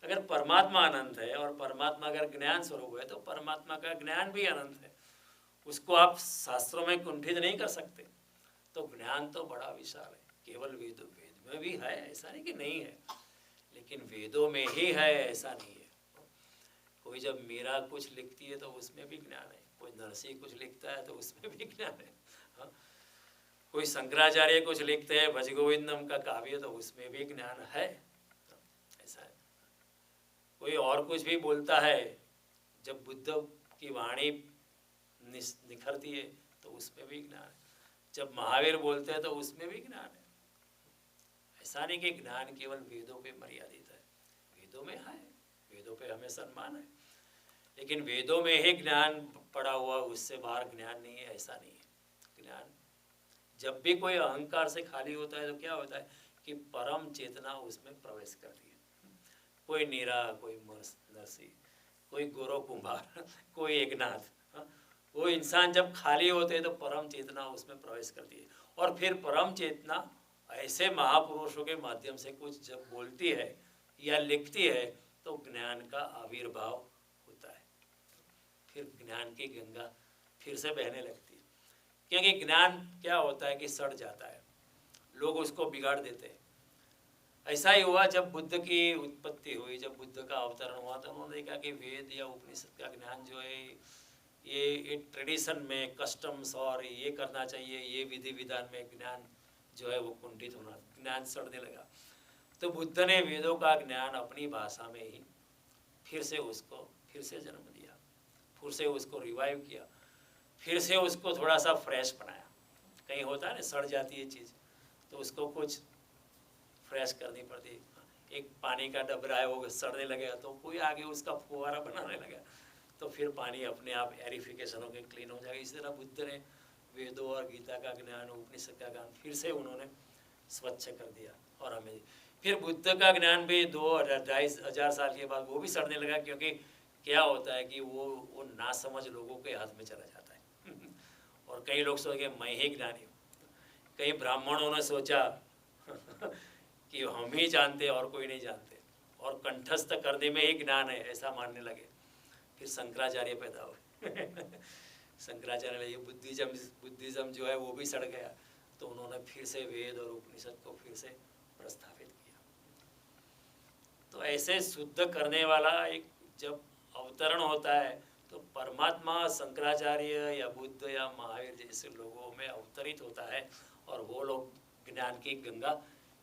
Speaker 1: अगर परमात्मा अनंत है और परमात्मा अगर ज्ञान स्वरूप है तो परमात्मा का ज्ञान भी अनंत है, उसको आप शास्त्रों में कुंठित नहीं कर सकते। तो ज्ञान तो बड़ा विशाल है, केवल वेद में भी है, ऐसा नहीं कि नहीं है, लेकिन वेदों में ही है ऐसा नहीं है। कोई जब मीरा कुछ लिखती है तो उसमें भी ज्ञान है, कोई नरसिंह कुछ लिखता है तो उसमें भी ज्ञान है, हाँ? कोई शंकराचार्य कुछ लिखते हैं भजगोविंदम का काव्य तो उसमें भी ज्ञान है, ऐसा है। कोई और कुछ भी बोलता है, जब बुद्ध की वाणी निखरती है तो उसमें भी ज्ञान है, जब महावीर बोलते हैं तो उसमें भी ज्ञान है। ऐसा नहीं कि ज्ञान केवल वेदों पे मर्यादित है, वेदों में है, वेदों पे हमें सम्मान है, लेकिन वेदों में ही ज्ञान पड़ा हुआ, उससे बाहर ज्ञान नहीं है, ऐसा नहीं है। ज्ञान जब भी कोई अहंकार से खाली होता है तो क्या होता है कि परम चेतना उसमें प्रवेश करती है। कोई नीरा, कोई नरसी, कोई गोरो कुंभार, कोई एकनाथ, वो इंसान जब खाली होते हैं तो परम चेतना उसमें प्रवेश करती है। और फिर परम चेतना ऐसे महापुरुषों के माध्यम से कुछ जब बोलती है या लिखती है तो ज्ञान का आविर्भाव होता है, फिर ज्ञान की गंगा फिर से बहने लगती है। क्योंकि ज्ञान क्या होता है कि सड़ जाता है, लोग उसको बिगाड़ देते हैं। ऐसा ही हुआ जब बुद्ध की उत्पत्ति हुई, जब बुद्ध का अवतरण हुआ तो उन्होंने देखा कि वेद या उपनिषद का ज्ञान जो है ये ट्रेडिशन में, कस्टम्स और ये करना चाहिए, ये विधि विधान में ज्ञान जो है वो कुंठित होना, ज्ञान सड़ने लगा। तो बुद्ध ने वेदों का ज्ञान अपनी भाषा में ही फिर से जन्म दिया, फिर से उसको रिवाइव किया, फिर से उसको थोड़ा सा फ्रेश बनाया। कहीं होता है ना सड़ जाती है चीज़ तो उसको कुछ फ्रेश करनी पड़ती। एक पानी का डबरा है वो सड़ने लगेगा तो कोई आगे उसका फुहारा बनाने लगा तो फिर पानी अपने आप एरिफिकेशन होकर क्लीन हो जाएगा। इसी तरह बुद्ध ने वेदों और गीता का ज्ञान, उपनिषद का ज्ञान फिर से उन्होंने स्वच्छ कर दिया और हमें फिर बुद्ध का ज्ञान भी 2,000-2,500 साल के बाद वो भी सड़ने लगा, क्योंकि क्या होता है कि वो ना समझ लोगों के हाथ में चला जाता है। और कई लोग सोचे मैं ही ज्ञानी हूँ, कई ब्राह्मणों ने सोचा कि हम ही जानते और कोई नहीं जानते, और कंठस्थ करने में ही ज्ञान है ऐसा मानने लगे। फिर शंकराचार्य पैदा हुए। शंकराचार्य ये बुद्धिज्म जो है वो भी सड़ गया, तो उन्होंने फिर से वेद और उपनिषद को फिर से प्रस्तावित किया। तो ऐसे शुद्ध करने वाला एक जब अवतरण होता है तो परमात्मा शंकराचार्य या बुद्ध या महावीर जैसे लोगों में अवतरित होता है और वो लोग ज्ञान की गंगा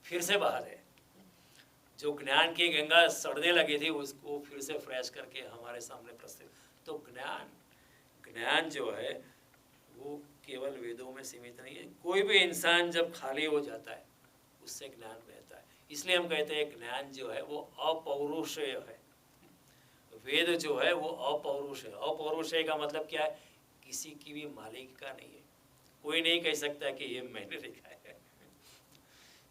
Speaker 1: फिर से बहा है। जो ज्ञान की गंगा सड़ने लगी थी उसको फिर से फ्रेश करके हमारे सामने प्रस्तुत। तो ज्ञान जो है वो केवल वेदों में सीमित नहीं है। कोई भी इंसान जब खाली हो जाता है उससे ज्ञान बहता है। इसलिए हम कहते हैं ज्ञान जो है वो अपौरुषेय है। वेद जो है वो अपौरुष है। अपौरुषेय का मतलब क्या है? किसी की भी मालिक का नहीं है। कोई नहीं कह सकता कि ये मैंने लिखा है।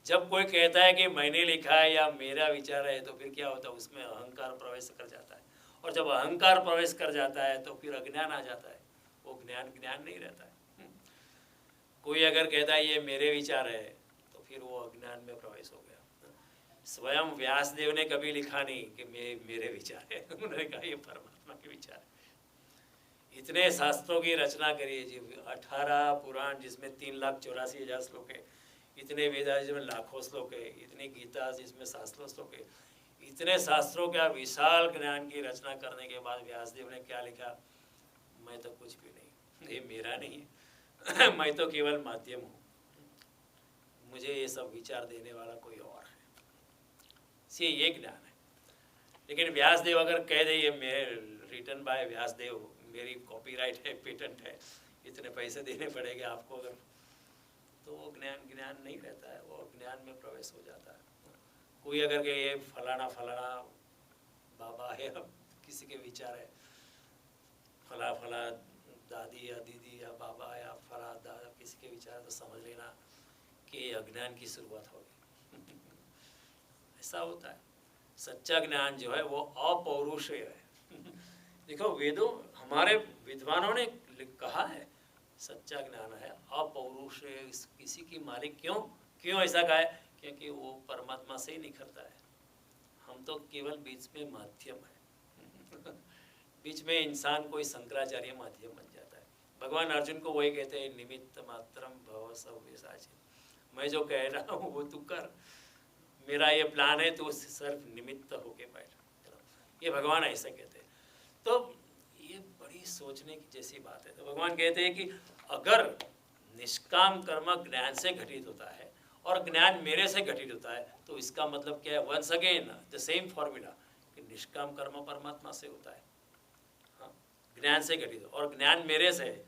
Speaker 1: जब कोई कहता है कि मैंने लिखा है या मेरा विचार है तो फिर क्या होता है? उसमें अहंकार प्रवेश कर जाता है, और जब अहंकार प्रवेश कर जाता है तो फिर अज्ञान आ जाता है। वो ज्ञान नहीं रहता है। कोई अगर कहता है ये मेरे विचार है तो फिर वो अज्ञान में प्रवेश हो गया। स्वयं व्यासदेव ने कभी लिखा नहीं कि मेरे विचार है। उन्होंने कहा ये परमात्मा के विचार है। इतने शास्त्रों की रचना करी जी, 18 पुराण जिसमें 3,84,000 श्लोक है, इतने वेदा जिसमें लाखों श्लोक है, इतनी गीता जिसमें 700 श्लोक है, इतने शास्त्रों का विशाल ज्ञान की रचना करने के बाद व्यासदेव ने क्या लिखा? मैं तो कुछ भी नहीं, ये मेरा नहीं है। मैं तो केवल माध्यम हूँ, मुझे ये सब विचार देने वाला कोई और है। ये ज्ञान है। लेकिन व्यासदेव अगर कह दे ये मेरे रिटन बाय व्यासदेव, मेरी कॉपीराइट है, पेटेंट है, इतने पैसे देने पड़ेंगे आपको, अगर तो वो ज्ञान नहीं रहता है, वो ज्ञान में प्रवेश हो जाता है। कोई अगर के ये फलाना बाबा है, अब किसी के विचार है, फला दादी या दीदी या बाबा या फला दादा किसी के विचार, तो समझ लेना कि अज्ञान की शुरुआत होगी। ऐसा होता है। सच्चा ज्ञान जो है वो अपौरुषेय है। देखो वेदों, हमारे विद्वानों ने कहा है सच्चा ज्ञान है अपौरुषेय, किसी की मालिक। क्यों ऐसा कहा है? क्योंकि वो परमात्मा से ही निखरता है। हम तो केवल बीच में माध्यम है। बीच में इंसान कोई शंकराचार्य माध्यम बन जाता है। भगवान अर्जुन को वही कहते हैं, निमित्त मात्रम भव सव्यसाची। मैं जो कह रहा हूँ वो तू कर, मेरा ये प्लान है, तो सिर्फ निमित्त होके बैठ। ये भगवान ऐसा कहते हैं। तो ये बड़ी सोचने की जैसी बात है। तो भगवान कहते हैं कि अगर निष्काम कर्म ज्ञान से घटित होता है और ज्ञान मेरे से घटित होता है, तो इसका मतलब क्या है? Once again the same formula कि निष्काम कर्म परमात्मा से होता है, हाँ, ज्ञान से घटित, और ज्ञान मेरे से है,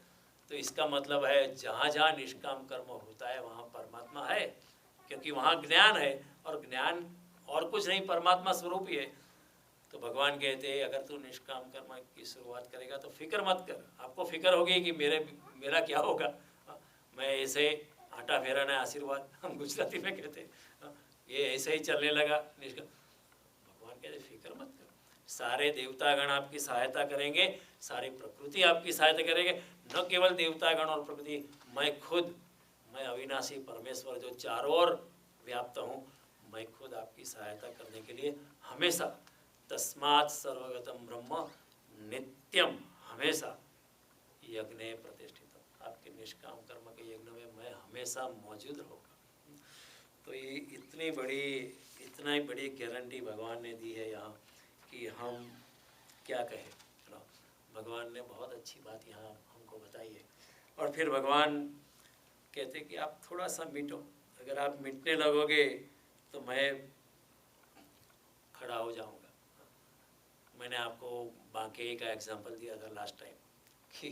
Speaker 1: तो इसका मतलब है जहाँ जहाँ निष्काम कर्म होता है वहाँ परमात्मा है, क्योंकि वहाँ ज्ञान है, और ज्ञान और कुछ नहीं, परमात्मा स्वरूप ही है। तो भगवान कहते हैं अगर तू निष्काम कर्म की शुरुआत करेगा तो फिक्र मत कर। आपको फिक्र होगी कि मेरा क्या होगा, मैं ऐसे आटा फेराना आशीर्वाद, हम गुजराती में कहते हैं, ये ऐसे ही चलने लगा निष्काम। भगवान कहते फिक्र मत कर, सारे देवतागण आपकी सहायता करेंगे, सारी प्रकृति आपकी सहायता करेंगे। न केवल देवतागण और प्रकृति, मैं खुद, मैं अविनाशी परमेश्वर जो चारों ओर व्याप्त हूँ, मैं खुद आपकी सहायता करने के लिए हमेशा, तस्मात् सर्वगतम ब्रह्म नित्यम, हमेशा यज्ञ प्रतिष्ठित, आपके निष्काम कर्म के यज्ञ में मैं हमेशा मौजूद रहूँगा। तो ये इतना ही बड़ी गारंटी भगवान ने दी है यहाँ कि हम क्या कहें। भगवान ने बहुत अच्छी बात यहाँ हमको बताई है। और फिर भगवान कहते कि आप थोड़ा सा मिटो, अगर आप मिटने लगोगे तो मैं खड़ा हो जाऊँगा। मैंने आपको बांके का एग्जाम्पल दिया था लास्ट टाइम कि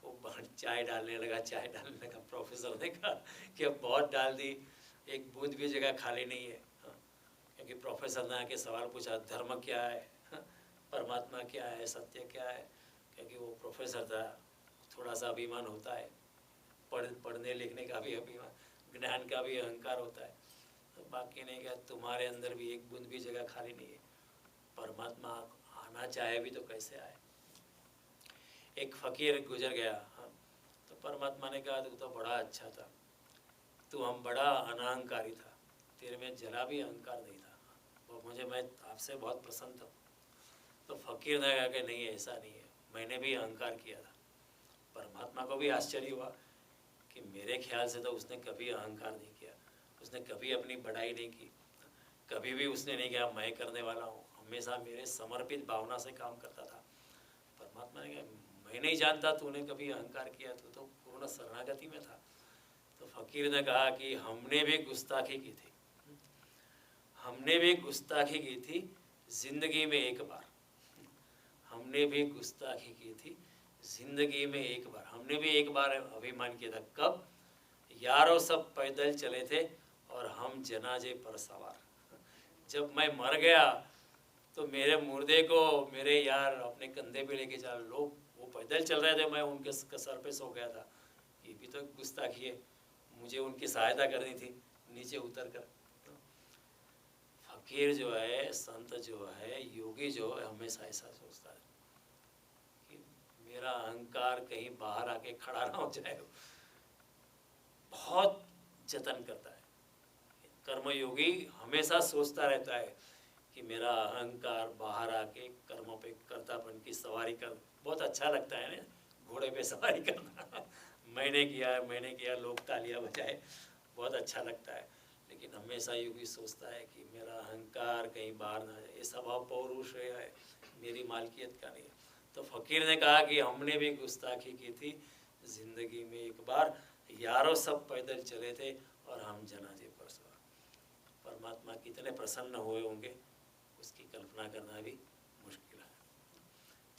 Speaker 1: वो चाय डालने लगा, प्रोफेसर ने कहा कि अब बहुत डाल दी, एक बूंद भी जगह खाली नहीं है। क्योंकि प्रोफेसर ने आके सवाल पूछा, धर्म क्या है, परमात्मा क्या है, सत्य क्या है। क्योंकि वो प्रोफेसर था, थोड़ा सा अभिमान होता है, पढ़ने लिखने का भी अभिमान, ज्ञान का भी अहंकार होता है। तो बाकी ने कहा तुम्हारे अंदर भी एक बूंद भी जगह खाली नहीं है, परमात्मा आना चाहे भी तो कैसे आए। एक फकीर गुजर गया, तो परमात्मा ने कहा तू तो बड़ा अच्छा था, तू हम बड़ा अनहंकारी था, तेरे में जरा भी अहंकार नहीं था, वो मैं आपसे बहुत प्रसन्न था। तो फकीर ने कहा कि नहीं, ऐसा नहीं है, मैंने भी अहंकार किया था। परमात्मा को भी आश्चर्य हुआ कि मेरे ख्याल से तो उसने कभी अहंकार नहीं किया, उसने कभी अपनी बड़ाई नहीं की, कभी भी उसने नहीं कहा मैं करने वाला हूँ, हमेशा मेरे समर्पित भावना से काम करता था। परमात्मा ने कहा मैं नहीं जानता तूने कभी अहंकार किया, तू तो पूर्ण शरणागति में था। तो फकीर ने कहा कि हमने भी गुस्ताखी की थी, हमने भी गुस्ताखी की थी जिंदगी में एक बार, हमने भी गुस्ताखी की थी जिंदगी में एक बार, हमने भी एक बार अभिमान किया था। कब? यारों सब पैदल चले थे और हम जनाजे पर सवार। जब मैं मर गया तो मेरे मुर्दे को मेरे यार अपने कंधे पे लेके चल, लोग वो पैदल चल रहे थे, मैं उनके सर पे सो गया था। ये भी तो गुस्ताखी है, मुझे उनकी सहायता करनी थी नीचे उतर कर। फकीर जो है, संत जो है, योगी जो है, हमेशा ऐसा सोचता है कि मेरा अहंकार कहीं बाहर आके खड़ा ना हो जाए। बहुत जतन करता है कर्मयोगी, हमेशा सोचता रहता है कि मेरा अहंकार बाहर आके कर्मों पे कर्तापन की सवारी कर। बहुत अच्छा लगता है ना घोड़े पे सवारी करना। मैंने किया, लोग तालियां बजाए, बहुत अच्छा लगता है। लेकिन हमेशा योगी सोचता है कि मेरा अहंकार कहीं बाहर ना जाए, ये स्वभाव पौरुष है, मेरी मालकियत का नहीं। तो फकीर ने कहा कि हमने भी गुस्ताखी की थी जिंदगी में एक बार, यारों सब पैदल चले थे और हम जनाजे पर सवार। परमात्मा कितने प्रसन्न हुए होंगे उसकी कल्पना करना भी मुश्किल है।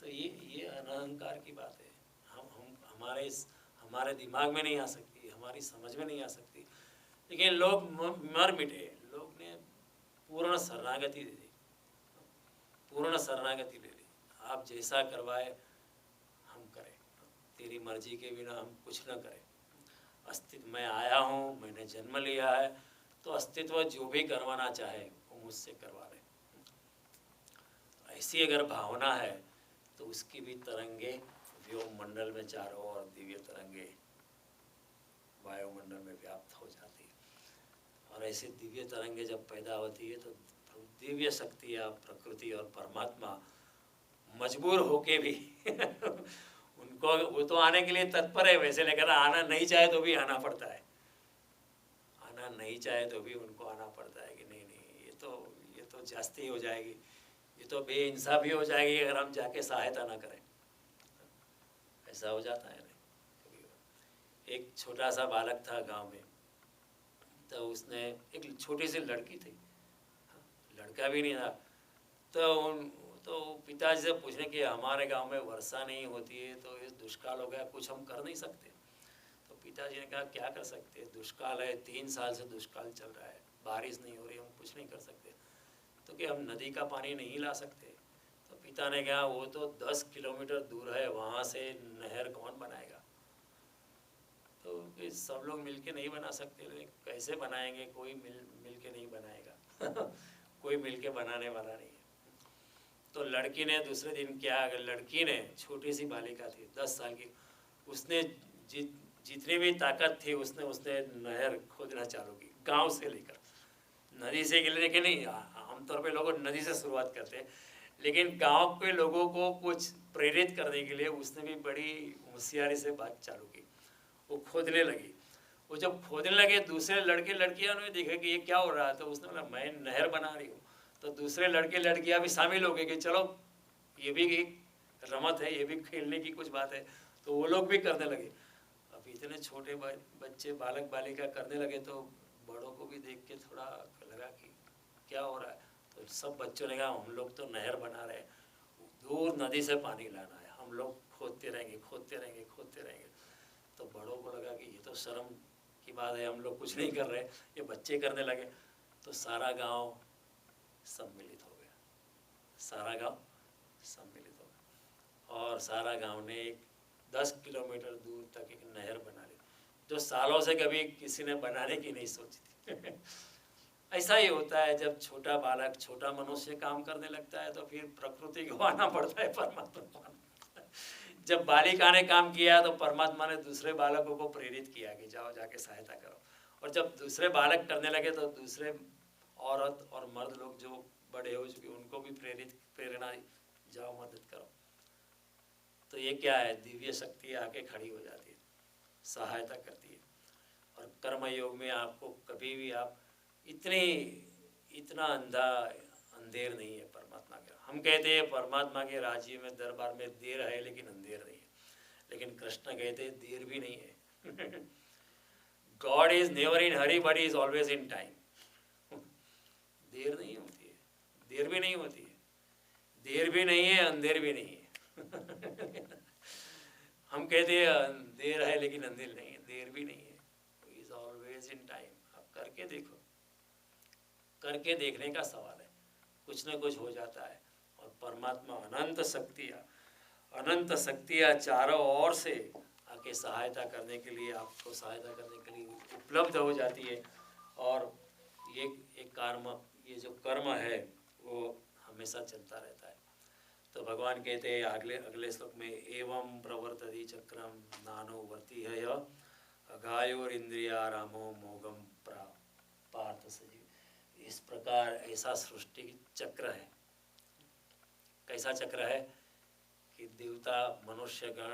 Speaker 1: तो ये अनहंकार की बात है, हमारे दिमाग में नहीं आ सकती, हमारी समझ में नहीं आ सकती। लेकिन लोग मर मिटे, लोग ने पूर्ण शरणागति दे दी, पूर्ण शरणागति ले ली। आप जैसा करवाए हम करें, तेरी मर्जी के बिना हम कुछ न करें। अस्तित्व में आया हूँ, मैंने जन्म लिया है, तो अस्तित्व जो भी करवाना चाहे वो मुझसे करवा ले। ऐसी अगर भावना है तो उसकी भी तरंगे व्योम मंडल में चारों ओर दिव्य तरंगे वायुमंडल में व्याप्त हो जाती है। और ऐसी दिव्य तरंगे जब पैदा होती है तो दिव्य शक्तियाँ प्रकृति और परमात्मा मजबूर होके भी उनको वो तो आने के लिए तत्पर है वैसे, लेकिन आना नहीं चाहे तो भी आना पड़ता है, आना नहीं चाहे तो भी उनको आना पड़ता है कि नहीं नहीं ये तो जास्ती हो जाएगी, ये तो बेइंसाफी हो जाएगी अगर हम जाके सहायता ना करें। ऐसा हो जाता है नहीं। एक छोटा सा बालक था गांव में, तो उसने एक छोटी सी लड़की थी, लड़का भी नहीं था, तो पिताजी से पूछने कि हमारे गांव में वर्षा नहीं होती है तो ये दुष्काल हो गया, कुछ हम कर नहीं सकते। तो पिताजी ने कहा क्या कर सकते, दुष्काल है, 3 साल से दुष्काल चल रहा है, बारिश नहीं हो रही, हम कुछ नहीं कर सकते। तो कि हम नदी का पानी नहीं ला सकते। तो पिता ने कहा वो तो 10 किलोमीटर दूर है, वहाँ से नहर कौन बनाएगा। तो सब लोग मिलके नहीं बना सकते, कैसे बनाएंगे, कोई मिल के नहीं बनाएगा कोई मिलके बनाने वाला नहीं है। तो लड़की ने दूसरे दिन क्या, लड़की ने छोटी सी बालिका थी 10 साल की, उसने जितनी भी ताकत थी उसने नहर खोदना चालू की, गांव से लेकर नदी से लेके नहीं। आमतौर पे लोग नदी से शुरुआत करते हैं, लेकिन गांव के लोगों को कुछ प्रेरित करने के लिए उसने भी बड़ी होशियारी से बात चालू की। वो खोदने लगी, वो जब खोदने लगे दूसरे लड़के लड़कियां ने देखा कि ये क्या हो रहा है, तो उसने बोला मैं नहर बना रही हूँ। तो दूसरे लड़के लड़कियां भी शामिल हो गए कि चलो ये भी एक रमत है, ये भी खेलने की कुछ बात है, तो वो लोग भी करने लगे। अब इतने छोटे बच्चे बालक बालिका करने लगे तो बड़ों को भी देख के थोड़ा लगा कि क्या हो रहा है। तो सब बच्चों ने कहा हम लोग तो नहर बना रहे हैं, दूर नदी से पानी लाना है, हम लोग खोदते रहेंगे खोदते रहेंगे खोदते रहेंगे। तो बड़ों को लगा कि ये तो शर्म की बात है, हम लोग कुछ नहीं कर रहे, ये बच्चे करने लगे। तो सारा गांव सम्मिलित हो गया, सारा गांव सम्मिलित हो गया और सारा गांव ने एक 10 किलोमीटर दूर तक एक नहर बना ली, जो सालों से कभी किसी ने बनाने की नहीं सोची थी ऐसा ही होता है, जब छोटा बालक छोटा मनुष्य काम करने लगता है तो फिर प्रकृति को आना पड़ता है परमात्मा को। जब बालिका ने काम किया तो परमात्मा ने दूसरे बालकों को प्रेरित किया कि जाओ जाके सहायता करो। और जब दूसरे बालक करने लगे तो दूसरे औरत और मर्द लोग जो बड़े हो चुके उनको भी प्रेरणा, जाओ मदद करो। तो ये क्या है, दिव्य शक्ति आके खड़ी हो जाती है, सहायता करती है। और कर्म योग में आपको कभी भी आप इतना अंधेर नहीं है परमात्मा के। हम कहते हैं परमात्मा के राज्य में दरबार में देर है लेकिन अंधेर नहीं है, लेकिन कृष्ण कहते हैं देर भी नहीं है God is never in hurry but is always in time. देर नहीं होती है, देर भी नहीं होती है, देर भी नहीं है अंधेर भी नहीं है हम कहते हैं देर है लेकिन अंधेर नहीं है, देर भी नहीं है, इज ऑलवेज इन टाइम। आप करके देखो, करके देखने का सवाल है, कुछ ना कुछ हो जाता है। और परमात्मा अनंत शक्तियाँ चारों ओर से आके सहायता करने के लिए, आपको सहायता करने के लिए उपलब्ध हो जाती है। और ये एक ये जो कर्म है वो हमेशा चलता रहता है। तो भगवान कहते हैं अगले श्लोक में, एवं प्रवर्तति चक्रम नानो वर्ती है अघायोर इंद्रिया रामो मोगम पार्थ सजीव। इस प्रकार ऐसा सृष्टि चक्र है। कैसा चक्र है कि देवता मनुष्य गण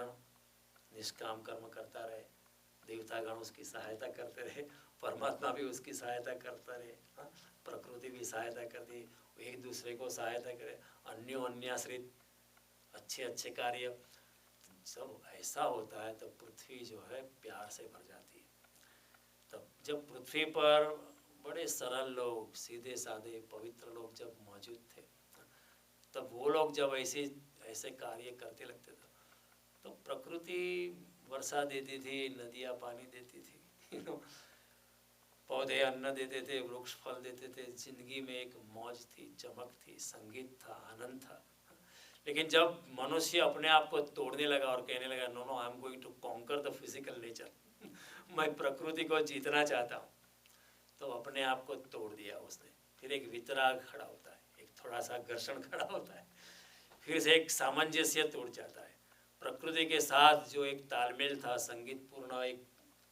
Speaker 1: निष्काम कर्म करता रहे, देवता गण उसकी सहायता करते रहे, परमात्मा भी उसकी सहायता करता रहे, प्रकृति भी सहायता करती, एक दूसरे को सहायता करे, अन्योन्याश्रित अच्छे कार्य। जब ऐसा होता है तो पृथ्वी जो है प्यार से भर जाती है। तब जब पृथ्वी पर बड़े सरल लोग, सीधे साधे पवित्र लोग जब मौजूद थे, तब वो लोग जब ऐसे कार्य करते लगते थे तो प्रकृति वर्षा देती थी, नदियाँ पानी देती थी पौधे अन्न देते थे, वृक्ष फल देते थे, जिंदगी में एक मौज थी, चमक थी, संगीत था, आनंद था। लेकिन जब मनुष्य अपने आप को तोड़ने लगा और कहने लगा no no I am going to conquer the physical nature, मैं प्रकृति को जीतना चाहता हूँ, तो अपने आप को तोड़ दिया उसने। फिर एक वितराग खड़ा होता है, एक थोड़ा सा घर्षण खड़ा होता है, फिर से एक सामंजस्य टूट जाता है। प्रकृति के साथ जो एक तालमेल था, संगीतपूर्ण एक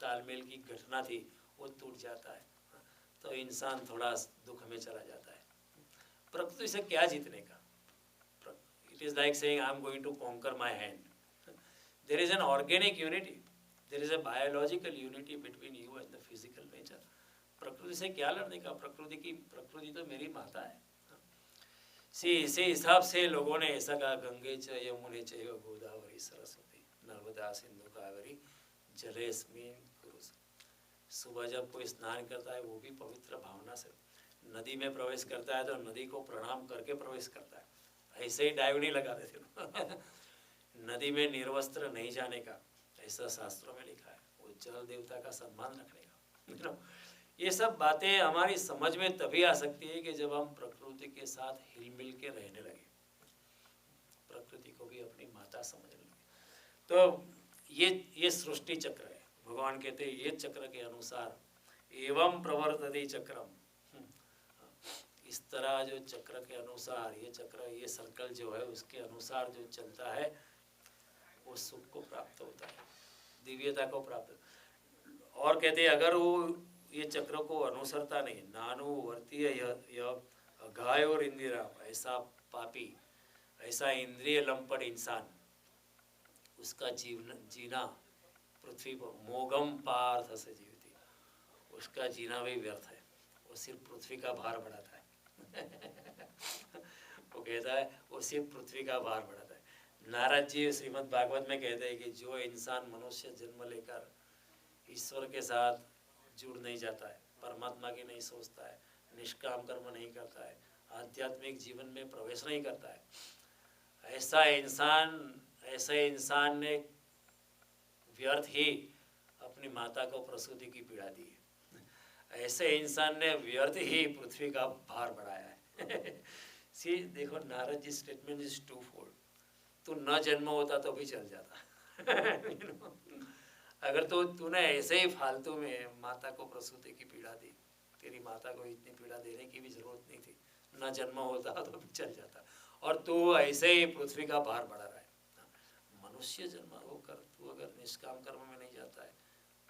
Speaker 1: तालमेल की घटना थी, वो टूट जाता है, तो इंसान थोड़ा दुख में चला जाता है। प्रकृति से क्या जीतने का? It is like saying I am going to conquer my hand. There is an organic unity, there is a biological unity between you and the physical nature. प्रकृति से क्या लड़ने का? प्रकृति तो मेरी माता है। इसी हिसाब से लोगों ने ऐसा कहा, गंगे च यमुने चैव गोदावरी सरस्वती नर्मदा सिंधु कावेरी जलेस्मिन् कुरु। सुबह जब कोई स्नान करता है वो भी पवित्र भावना से, नदी में प्रवेश करता है तो नदी को प्रणाम करके प्रवेश करता है, ऐसे ही डाइव नहीं लगाते थे नदी में निर्वस्त्र नहीं जाने का, ऐसा शास्त्रों में लिखा है। वो जल देवता का सम्मान रखने का। ये सब बातें हमारी समझ में तभी आ सकती है कि जब हम प्रकृति के साथ हिल मिल के रहने लगे, प्रकृति को भी अपनी माता समझने लगे। तो ये सृष्टि चक्र है। भगवान कहते हैं ये चक्र के अनुसार एवं प्रवर्तते चक्रम, इस तरह जो चक्र के अनुसार ये चक्र, ये सर्कल जो है उसके अनुसार जो चलता है वो सुख को प्राप्त होता है, दिव्यता को प्राप्त। और कहते हैं अगर वो ये चक्र को अनुसरता नहीं, नानुवर्तीय गाय और इंदिरा, ऐसा पापी, ऐसा इंद्रिय लंपट इंसान, उसका जीना पृथ्वी पर मोगम पार्थ से जीवती, उसका जीना भी व्यर्थ है, वो सिर्फ पृथ्वी का भार बढ़ाता है वो कहता है वो सिर्फ पृथ्वी का भार बढ़ाता है। नारद जी श्रीमद् भागवत में कहते हैं कि जो इंसान मनुष्य जन्म लेकर ईश्वर के साथ जुड़ नहीं जाता है, परमात्मा की नहीं सोचता है, निष्काम कर्म नहीं करता है, आध्यात्मिक जीवन में प्रवेश नहीं करता है, ऐसे इंसान ने व्यर्थ ही अपनी माता को प्रसूति की पीड़ा दी है, ऐसे इंसान ने व्यर्थ ही पृथ्वी का भार बढ़ाया है सी देखो, Narad ji statement is to fold. तू न जन्म होता तो भी चल जाता अगर तो तूने ऐसे ही फालतू में माता को प्रसूति की पीड़ा दी, तेरी माता को इतनी पीड़ा देने की भी जरूरत नहीं थी, न जन्म होता तो भी चल जाता, और तू ऐसे ही पृथ्वी का भार बढ़ा रहा है। मनुष्य जन्म होकर तू अगर निष्काम कर्म में नहीं जाता है,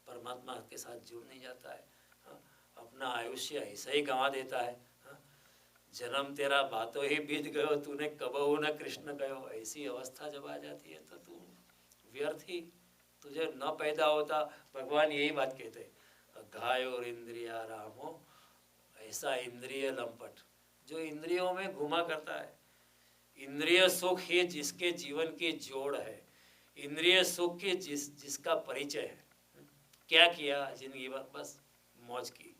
Speaker 1: परमात्मा के साथ जुड़ नहीं जाता है, अपना आयुष्य ऐसे ही गंवा देता है, जन्म तेरा बातों ही बीत गयो, तूने कबहू न कृष्ण कहो, ऐसी अवस्था जब आ जाती है तो तू व्यर्थ ही, तुझे न पैदा होता। भगवान यही बात कहते हैं, गाय और इंद्रिया रामो, ऐसा इंद्रिय लंपट जो इंद्रियों में घुमा करता है। इंद्रिय सुख ही जिसके जीवन की जोड़ है, इंद्रिय सुख की जिसका परिचय है। क्या किया जिंदगी भर? बस मौज की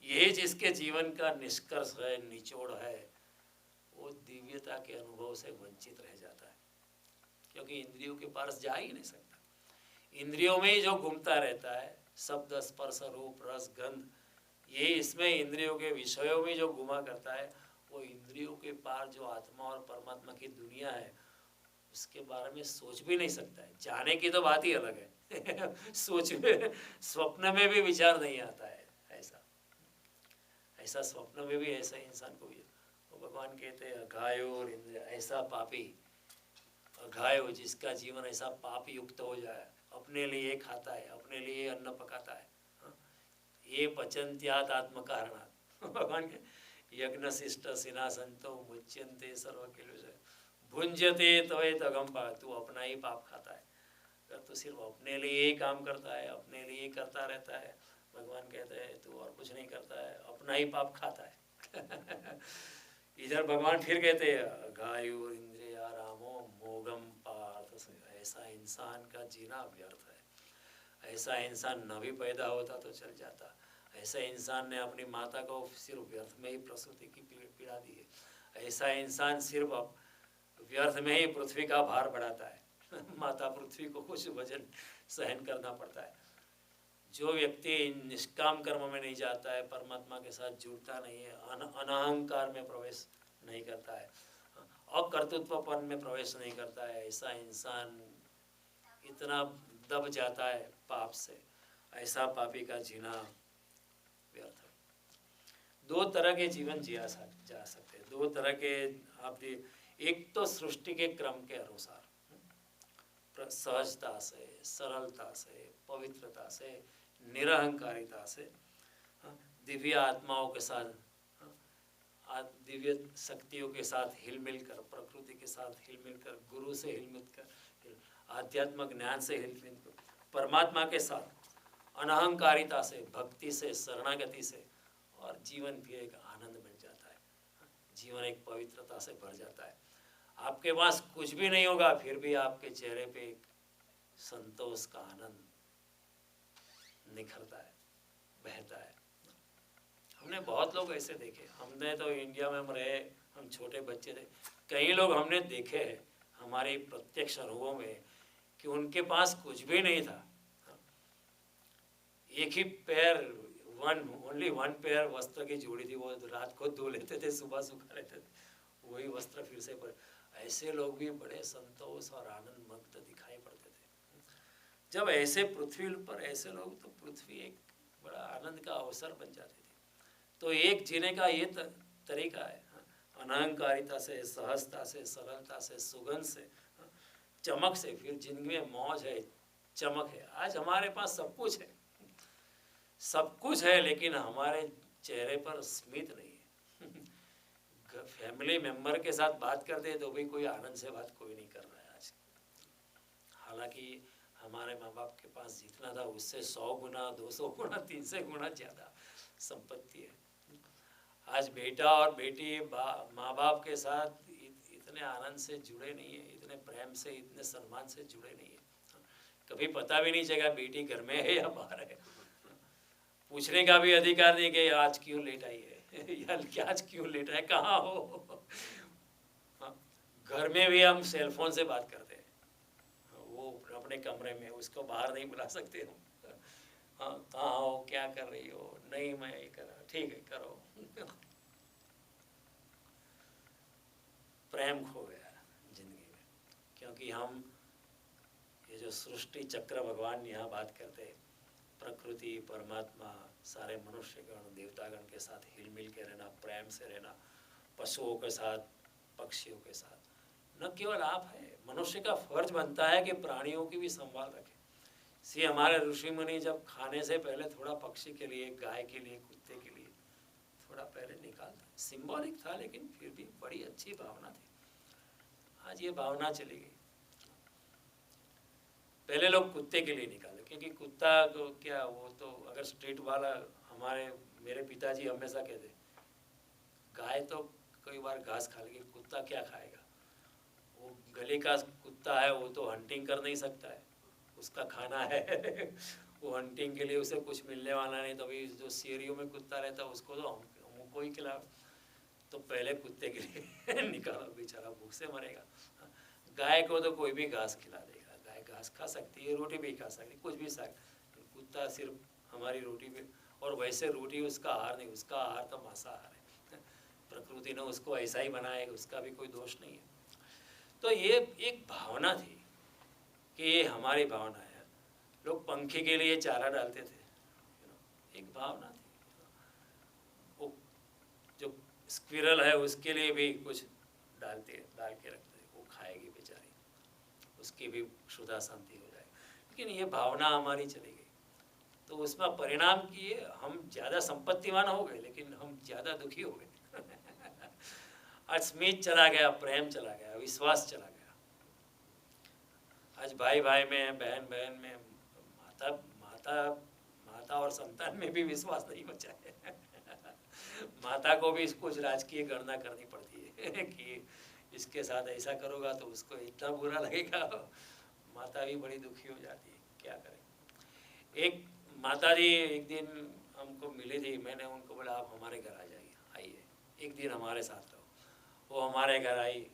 Speaker 1: यही जिसके जीवन का निष्कर्ष है, निचोड़ है, वो दिव्यता के अनुभव से वंचित रह जाता है, क्योंकि इंद्रियों के पास जा ही नहीं सकता। इंद्रियों में ही जो घूमता रहता है, शब्द स्पर्श रूप रस गंध, ये इसमें इंद्रियों के विषयों में जो घुमा करता है, वो इंद्रियों के पार जो आत्मा और परमात्मा की दुनिया है उसके बारे में सोच भी नहीं सकता है। जाने की तो बात ही अलग है सोच में, स्वप्न में भी विचार नहीं आता है। ऐसा स्वप्न में भी ऐसा इंसान को भी, वो भगवान कहते हैं अघायो और इंद्रिय, ऐसा पापी अघायो जिसका जीवन ऐसा पाप युक्त हो जाए, अपने लिए खाता है, अपने लिए अन्न पकाता है, ये पचन्त्यात् आत्मकारणात् भगवान के यज्ञ शिष्ट सिनासंतो मुच्यन्ते सर्व किलुष भुंजते त्वेत अगम्पा, तू अपना ही पाप खाता है। अगर तू सिर्फ अपने लिए ही काम करता है, अपने लिए ही करता रहता है, भगवान कहते हैं तू और कुछ नहीं करता है, अपना ही पाप खाता है इधर भगवान फिर कहते हैं गायु इंद्रिया रामो मोगम पार्थ, ऐसा इंसान का जीना व्यर्थ है। ऐसा इंसान न भी पैदा होता तो चल जाता, ऐसा इंसान ने अपनी माता को सिर्फ व्यर्थ में ही प्रसूति की पीड़ा दी है, ऐसा इंसान सिर्फ व्यर्थ में ही पृथ्वी का भार बढ़ाता है माता पृथ्वी को कुछ वजन सहन करना पड़ता है। जो व्यक्ति निष्काम कर्म में नहीं जाता है, परमात्मा के साथ जुड़ता नहीं है, अनहंकार में प्रवेश नहीं करता है, अकर्तृत्वपन में प्रवेश नहीं करता है, ऐसा इंसान इतना दब जाता है पाप से, ऐसा पापी का जीना व्यर्थ है। दो तरह के जीवन जिया जा सकते हैं, दो तरह के आप एक तो सृष्टि के क्रम के अनुसार सहजता से, सरलता से, पवित्रता से, निरहंकारिता से, दिव्य आत्माओं के साथ, दिव्य शक्तियों के साथ हिल मिल कर, प्रकृति के साथ हिल मिल कर, गुरु से हिल मिल कर, आध्यात्मिक ज्ञान से हिल मिल कर, परमात्मा के साथ अनहंकारिता से, भक्ति से, शरणागति से, और जीवन भी एक आनंद मिल जाता है, जीवन एक पवित्रता से भर जाता है। आपके पास कुछ भी नहीं होगा, फिर भी आपके चेहरे पे एक संतोष का आनंद निखरता है, बहता है। हमने बहुत लोग ऐसे देखे, हमने तो इंडिया में हम रहे, हम छोटे बच्चे थे, कई लोग हमने देखे हैं हमारे प्रत्यक्ष अनुभव में कि उनके पास कुछ भी नहीं था, एक ही पैर, ओनली वन पेयर वस्त्र की जोड़ी थी, वो रात को धो लेते थे, सुबह सुखा लेते थे, वही वस्त्र फिर से पर। ऐसे लोग भी बड़े संतोष और आनंद मग्न दिखाई पड़ते थे। जब ऐसे पृथ्वी पर ऐसे लोग, तो पृथ्वी एक बड़ा आनंद का अवसर बन जाती थी। तो एक जीने का ये तरीका है, अनहंकारिता से, सहजता से, सरलता से, सुगंध से, चमक से। फिर जिंदगी में मौज है, चमक है। आज हमारे पास सब कुछ है, सब कुछ है, लेकिन हमारे चेहरे पर स्मित नहीं है। फैमिली मेंबर के साथ बात करते हैं तो भी कोई आनंद से बात कोई नहीं कर रहा है आज। हालांकि हमारे माँ बाप के पास जितना था उससे 100 गुना, 200 गुना, 300 गुना ज़्यादा संपत्ति है। आज बेटा और बेटी माँ बाप के साथ इतने आनंद से जुड़े नहीं है, इतने प्रेम से, इतने सम्मान से जुड़े नहीं है। कभी पता भी नहीं चलेगा बेटी घर में है या बाहर है। पूछने का भी अधिकार नहीं कि आज क्यों लेट आई है या क्या आज क्यों लेट है, कहाँ हो। घर में भी हम सेलफोन से बात करते हैं, वो अपने कमरे में, उसको बाहर नहीं बुला सकते हम। हाँ, कहाँ हो, क्या कर रही हो, नहीं मैं ये कर रहा, ठीक है करो। प्रेम खो गया जिंदगी में, क्योंकि हम ये जो सृष्टि चक्र भगवान यहाँ बात करते हैं, प्रकृति, परमात्मा, सारे मनुष्यगण, देवतागण के साथ हिल मिल के रहना, प्रेम से रहना, पशुओं के साथ, पक्षियों के साथ। न केवल आप है, मनुष्य का फर्ज बनता है कि प्राणियों की भी संभाल रखे। सी हमारे ऋषि मुनि जब खाने से पहले थोड़ा पक्षी के लिए, गाय के लिए, कुत्ते के लिए थोड़ा पहले निकालते। सिंबॉलिक था, लेकिन फिर भी बड़ी अच्छी भावना थी। आज ये भावना चली गई। पहले लोग कुत्ते के लिए निकाले, क्योंकि कुत्ता को क्या, वो तो अगर स्ट्रीट वाला, मेरे पिताजी हमेशा कहते, गाय तो कई बार घास खा लेगी, कुत्ता क्या खाएगा। वो गली का कुत्ता है, वो तो हंटिंग कर नहीं सकता है, उसका खाना है। वो हंटिंग के लिए उसे कुछ मिलने वाला नहीं। तो अभी जो शेरियों में कुत्ता रहता है उसको तो हमको ही खिलाओ। तो पहले कुत्ते के लिए निकालो, बेचारा भूख से मरेगा। गाय को तो कोई भी घास खिला देगा, गाय घास खा सकती है, रोटी भी खा सकती है, कुछ भी साग। कुत्ता सिर्फ हमारी रोटी पे, और वैसे रोटी उसका आहार नहीं, उसका आहार तो मांसाहार है। प्रकृति ने उसको ऐसा ही बनाया, उसका भी कोई दोष नहीं है। तो ये एक भावना थी कि ये हमारी भावना है। लोग पंखी के लिए चारा डालते थे, एक भावना थी। वो जो स्क्विरल है उसके लिए भी कुछ डाल के रखते, वो खाएगी बेचारी, उसकी भी क्षुधा शांति हो जाएगी। लेकिन ये भावना हमारी चली गई, तो उसमें परिणाम किए हम ज़्यादा संपत्तिवान हो गए, लेकिन हम ज़्यादा दुखी हो गए। आज स्मित चला गया, प्रेम चला गया, विश्वास चला गया। आज भाई भाई में, बहन बहन में, माता और संतान में भी विश्वास नहीं बचा है। माता को भी कुछ राजकीय गणना करनी पड़ती है कि इसके साथ ऐसा करोगा तो उसको इतना बुरा लगेगा। माता भी बड़ी दुखी हो जाती है, क्या करें। एक माता जी एक दिन हमको मिली थी, मैंने उनको बोला आप हमारे घर आ जाइए, आइए एक दिन हमारे साथ रहो। वो हमारे घर आई,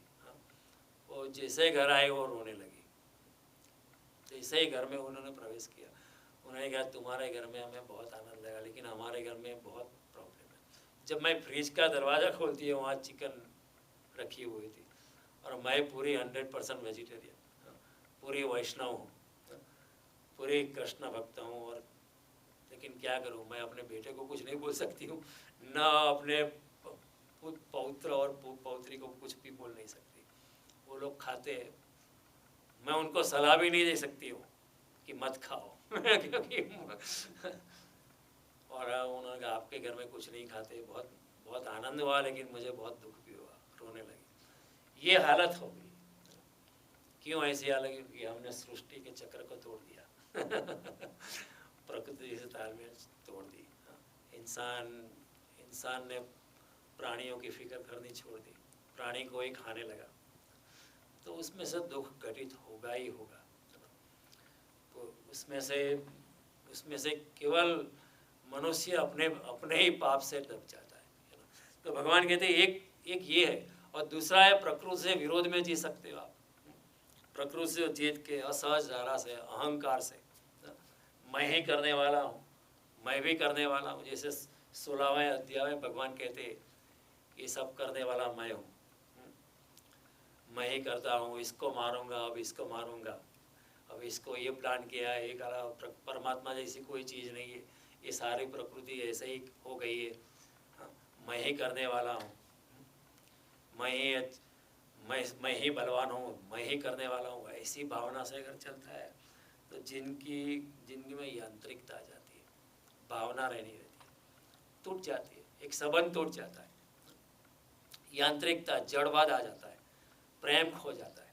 Speaker 1: वो जैसे घर आई वो रोने लगी। जैसे ही घर में उन्होंने प्रवेश किया, उन्होंने कहा तुम्हारे घर में हमें बहुत आनंद लगा, लेकिन हमारे घर में बहुत प्रॉब्लम है। जब मैं फ्रिज का दरवाज़ा खोलती है, वहाँ चिकन रखी हुई थी, और मैं पूरी 100% वेजिटेरियन, पूरी वैष्णव हूँ, पूरी कृष्ण भक्त हूँ, और लेकिन क्या करूँ, मैं अपने बेटे को कुछ नहीं बोल सकती हूँ, ना अपने पौत्र और पौत्री को कुछ भी बोल नहीं सकती। वो लोग खाते हैं, मैं उनको सलाह भी नहीं दे सकती हूँ कि मत खाओ क्योंकि और उन्होंने कहा आपके घर में कुछ नहीं खाते, बहुत बहुत आनंद हुआ, लेकिन मुझे बहुत दुख भी हुआ, रोने लगी। ये हालत हो गई। क्यों ऐसी हालत? क्योंकि हमने सृष्टि के चक्र को तोड़ दिया प्रकृति से तालमेल तोड़ दी। इंसान ने प्राणियों की फिक्र करनी छोड़ दी, प्राणी को ही खाने लगा, तो उसमें से दुख घटित होगा ही होगा। तो उसमें से केवल मनुष्य अपने ही पाप से दब जाता है। तो भगवान कहते हैं एक ये है, और दूसरा है प्रकृति से विरोध में जी सकते हो आप। प्रकृति से जीत के असहज धारा से, अहंकार से, मैं ही करने वाला हूँ, मैं भी करने वाला हूँ। जैसे 16वें अध्याय में भगवान कहते हैं ये सब करने वाला मैं हूँ, मैं ही करता हूँ, इसको मारूंगा, अब इसको मारूंगा, अब इसको ये प्लान किया है, ये करा। परमात्मा जैसी कोई चीज़ नहीं है, ये सारी प्रकृति ऐसे ही हो गई है। मैं ही करने वाला हूँ, मैं ही बलवान हूँ, मैं ही करने वाला हूँ, ऐसी भावना से अगर चलता है तो जिंदगी में यांत्रिकता आ जाती है, भावना रहनी रहती है, टूट जाती है, एक संबंध टूट जाता है, यांत्रिकता, जड़वाद आ जाता है, प्रेम खो जाता है।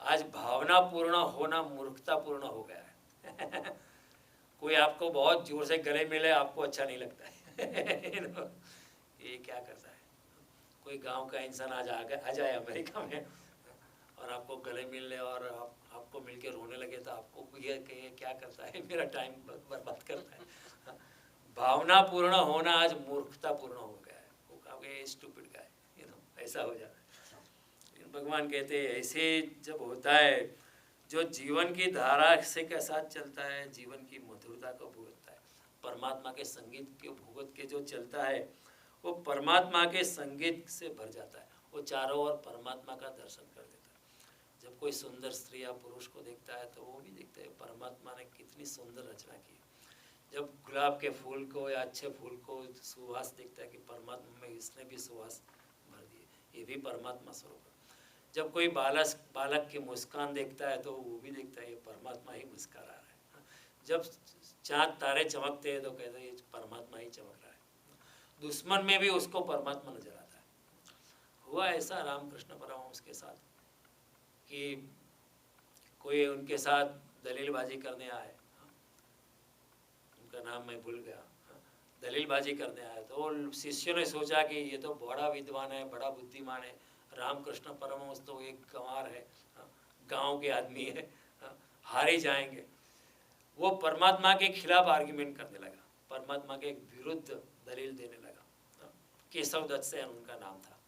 Speaker 1: आज भावनापूर्ण होना मूर्खतापूर्ण हो गया है कोई आपको बहुत जोर से गले मिले, आपको अच्छा नहीं लगता है ये क्या करता है? कोई गांव का इंसान आज आ जाए अमेरिका में और आपको गले मिल ले और आपको मिलके रोने लगे, तो आपको ये क्या करता है, मेरा टाइम बर्बाद करता है भावनापूर्ण होना आज मूर्खतापूर्ण हो गया है। वो कहोगे स्टूपिड गाय, ऐसा हो जाता है। भगवान कहते हैं ऐसे जब होता है, जो जीवन की धारा से के साथ चलता है, जीवन की मधुरता को भुगतता है, परमात्मा के संगीत के भुगत के जो चलता है, वो परमात्मा के संगीत से भर जाता है, वो चारों ओर परमात्मा का दर्शन कर देता है। जब कोई सुंदर स्त्री या पुरुष को देखता है तो वो भी देखता है परमात्मा ने कितनी सुंदर रचना की। जब गुलाब के फूल को या अच्छे फूल को सुवास देखता है कि परमात्मा में इसने भी सुवास भर दिए, ये भी परमात्मा स्वरूप है। जब कोई बालक की मुस्कान देखता है तो वो भी देखता है ये परमात्मा ही मुस्कुरा रहा है। जब चाँद तारे चमकते हैं तो कहते हैं ये परमात्मा ही चमक रहा है। दुश्मन में भी उसको परमात्मा नजर आता है। हुआ ऐसा रामकृष्ण परमहंस के साथ कि कोई उनके साथ दलीलबाजी करने आए, उनका नाम मैं भूल गया, दलीलबाजी करने आए, तो शिष्यों ने सोचा कि ये तो बड़ा विद्वान है, बड़ा बुद्धिमान है, रामकृष्ण परमहंस तो एक गंवार है, गांव के आदमी है, हार ही जाएंगे। वो परमात्मा के खिलाफ आर्ग्यूमेंट करने लगा, परमात्मा के विरुद्ध दलील देने लगा। केशव दत्त सेन उनका नाम था,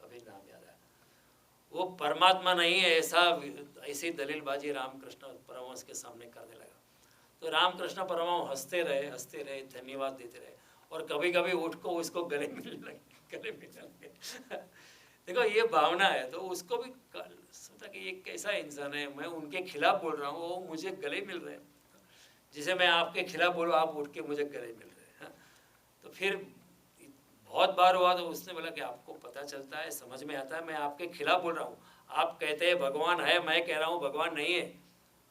Speaker 1: अभी नाम याद आया। वो परमात्मा नहीं है ऐसी दलीलबाजी रामकृष्ण परमहंस के सामने करने लगा। तो रामकृष्ण परमहंस हंसते रहे, धन्यवाद देते रहे, और कभी कभी उठ को उसको गले मिलने लगे देखो ये भावना है। तो उसको भी सोचा कि ये कैसा इंसान है, मैं उनके खिलाफ बोल रहा हूँ, वो मुझे गले मिल रहे हैं, जिसे मैं आपके खिलाफ बोलूँ आप उठ के मुझे गले मिल रहे हैं। तो फिर बहुत बार हुआ तो उसने बोला कि आपको पता चलता है, समझ में आता है, मैं आपके खिलाफ बोल रहा हूँ, आप कहते हैं भगवान है, मैं कह रहा हूँ भगवान नहीं है,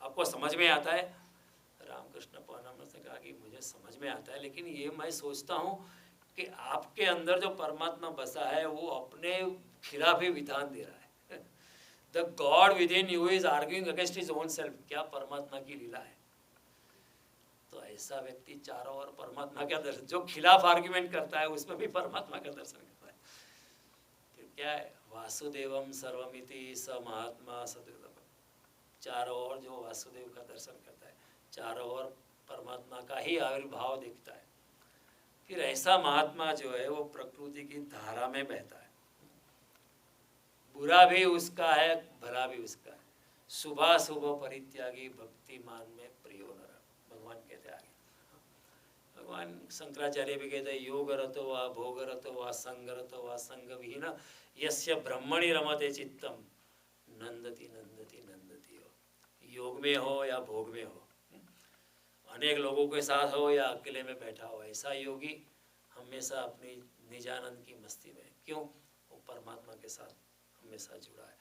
Speaker 1: आपको समझ में आता है? रामकृष्ण परमहंस ने कहा कि मुझे समझ में आता है, लेकिन ये मैं सोचता हूँ कि आपके अंदर जो परमात्मा बसा है वो अपने खिलाफ ही विधान दे रहा है। The God with in you is arguing against his own self. क्या परमात्मा की लीला है? तो ऐसा व्यक्ति चारों ओर परमात्मा का दर्शन, जो खिलाफ आर्ग्यूमेंट करता है उसमें भी परमात्मा का दर्शन करता है। फिर क्या है? वासुदेवम सर्वमिति स महात्मा सदुर्लभ। चारों ओर जो वासुदेव का दर्शन करता है, चारों ओर परमात्मा का ही आविर्भाव दिखता है। फिर ऐसा महात्मा जो है वो प्रकृति की धारा में बहता है, बुरा भी उसका है, भला भी उसका है। शुभाशुभ परित्यागी भक्तिमान में प्रियो नर, भगवान कहते हैं आगे। भगवान शंकराचार्य भी कहते हैं योग रतो वा भोग रतो वा संग रतो वा संग विहीन यस्य ब्रह्मणि रमते चित्तम नंदति नंदति नंदति। हो योग में हो या भोग में हो, अनेक लोगों के साथ हो या अकेले में बैठा हो, ऐसा योगी हमेशा अपनी निजानंद की मस्ती में। क्यों? वो परमात्मा के साथ हमेशा जुड़ा है।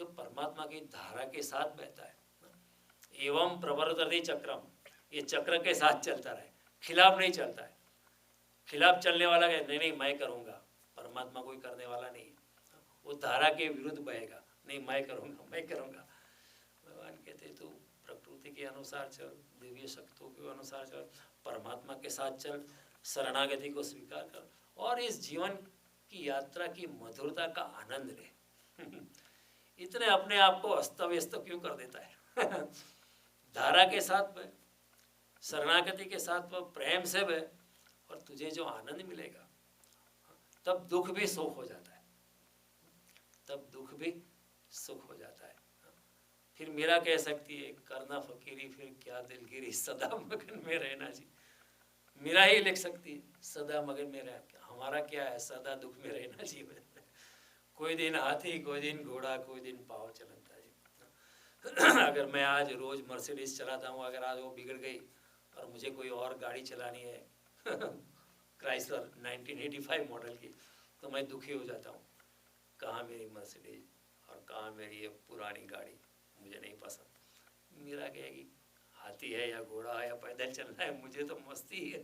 Speaker 1: जो परमात्मा की धारा के साथ बहता है। एवं प्रवर्तते चक्रम, ये चक्र के साथ चलता रहे, खिलाफ नहीं चलता है। खिलाफ चलने वाला कहे नहीं नहीं मैं करूँगा, परमात्मा कोई करने वाला नहीं, वो धारा के विरुद्ध बहेगा, नहीं मैं करूँगा मैं करूँगा। भगवान कहते तू प्रकृति के अनुसार चल, दिव्य शक्तियों के अनुसार चल, परमात्मा के साथ चल, शरणागति को स्वीकार कर और इस जीवन की यात्रा की मधुरता का आनंद ले। इतने अपने आप को अस्त व्यस्त क्यों कर देता है? धारा के साथ बह, शरणागति के साथ वह प्रेम से बह, और तुझे जो आनंद मिलेगा तब दुख भी सुख हो जाता है, तब दुख भी सुख हो जाता है। फिर मेरा कह सकती है करना फकीरी फिर क्या दिलगिरी, सदा मगन में रहना जी। मेरा ही लिख सकती है सदा मगन में रहना, हमारा क्या है सदा दुख में रहना जीवन। कोई दिन हाथी, कोई दिन घोड़ा, कोई दिन पाव चलता जी। अगर मैं आज रोज मर्सिडीज चलाता हूँ, अगर आज वो बिगड़ गई और मुझे कोई और गाड़ी चलानी है क्राइसलर 1985 मॉडल की, तो मैं दुखी हो जाता हूँ। कहाँ मेरी मर्सिडीज और कहाँ मेरी ये पुरानी गाड़ी, मुझे नहीं पसंद। मेरा क्या है कि हाथी है या घोड़ा है या पैदल चलना है, मुझे तो मस्ती है।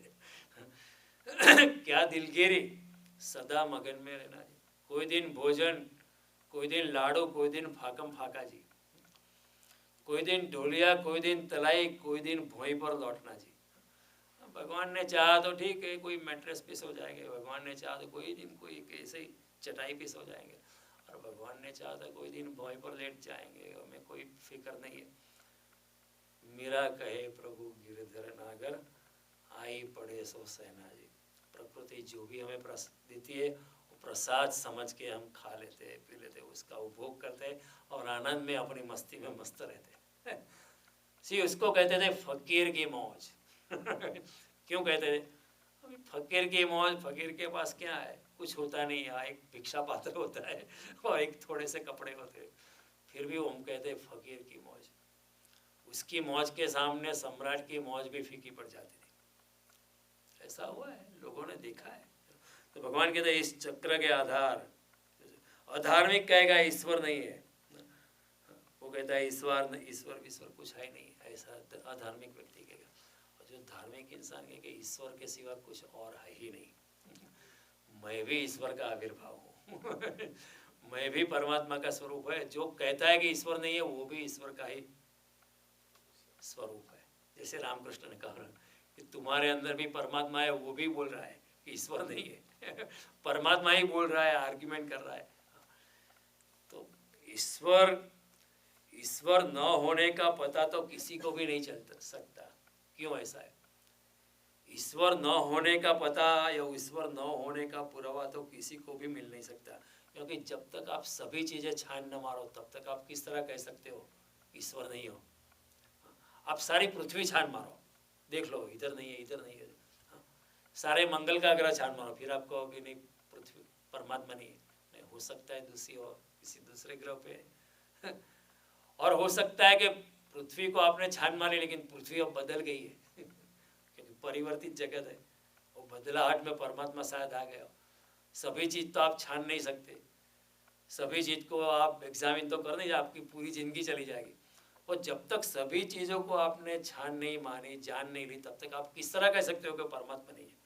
Speaker 1: क्या दिलगिरी, सदा मगन में रहना जी। कोई दिन भोजन, कोई दिन लाड़ू, कोई दिन फाकम फाका जी। कोई दिन ढोलिया, कोई दिन तलाई, कोई दिन भोई पर लौटना जी। भगवान ने चाहा तो ठीक है कोई मैट्रेस पीस हो जाएंगे, भगवान ने चाहा तो कोई दिन कोई ऐसे ही चटाई पीस हो जाएंगे, और भगवान ने चाहा तो कोई दिन भोई पर लेट जाएंगे, हमें कोई फिक्र नहीं है। मेरा कहे प्रभु गिरधर नागर, आई पड़े सो सहना जी। प्रकृति जो भी हमें देती है वो प्रसाद समझ के हम खा लेते हैं, पी लेते हैं, उसका उपभोग करते हैं और आनंद में अपनी मस्ती में मस्त रहते हैं। सी उसको कहते थे फकीर की मौज। क्यों कहते थे? अभी फकीर की मौज, फकीर के पास क्या है, कुछ होता नहीं है, एक भिक्षा पात्र होता है और एक थोड़े से कपड़े होते हैं, फिर भी हम कहते हैं फकीर की मौज। उसकी मौज के सामने सम्राट की मौज भी फीकी पड़ जाती थी। ऐसा हुआ है, लोगों ने देखा है। तो भगवान कहते हैं इस चक्र के आधार, अधार्मिक कहेगा ईश्वर नहीं है, वो कहता है ईश्वर कुछ है नहीं, ऐसा अधार्मिक व्यक्ति कहेगा। और जो धार्मिक इंसान कहेगा ईश्वर के सिवा कुछ और है ही नहीं, मैं भी ईश्वर का आविर्भाव हूँ। मैं भी परमात्मा का स्वरूप है। जो कहता है कि ईश्वर नहीं है वो भी ईश्वर का ही स्वरूप है। जैसे रामकृष्ण ने कहा कि तुम्हारे अंदर भी परमात्मा है, वो भी बोल रहा है कि ईश्वर नहीं है। परमात्मा ही बोल रहा है, आर्ग्यूमेंट कर रहा है। तो ईश्वर न होने का पता तो किसी को भी नहीं चल सकता। क्यों ऐसा है? ईश्वर न होने का पता या ईश्वर न होने का पुरावा तो किसी को भी मिल नहीं सकता, क्योंकि जब तक आप सभी चीजें छान न मारो तब तक आप किस तरह कह सकते हो ईश्वर नहीं हो? आप सारी पृथ्वी छान मारो, देख लो इधर नहीं है, इधर नहीं है। सारे मंगल का ग्रह छान मारो, फिर आप कहोगे नहीं पृथ्वी परमात्मा नहीं है। नहीं, हो सकता है दूसरी और किसी दूसरे ग्रह पे और हो सकता है कि पृथ्वी को आपने छान मारी लेकिन पृथ्वी अब बदल गई है। क्योंकि परिवर्तित जगत है, वो बदलाहट में परमात्मा शायद आ गया। सभी चीज तो आप छान नहीं सकते, सभी चीज को आप एग्जामिन तो कर नहीं, आपकी पूरी जिंदगी चली जाएगी। और जब तक सभी चीजों को आपने छान नहीं मानी, जान नहीं ली, तब तक आप किस तरह कह सकते हो कि परमात्मा नहीं है?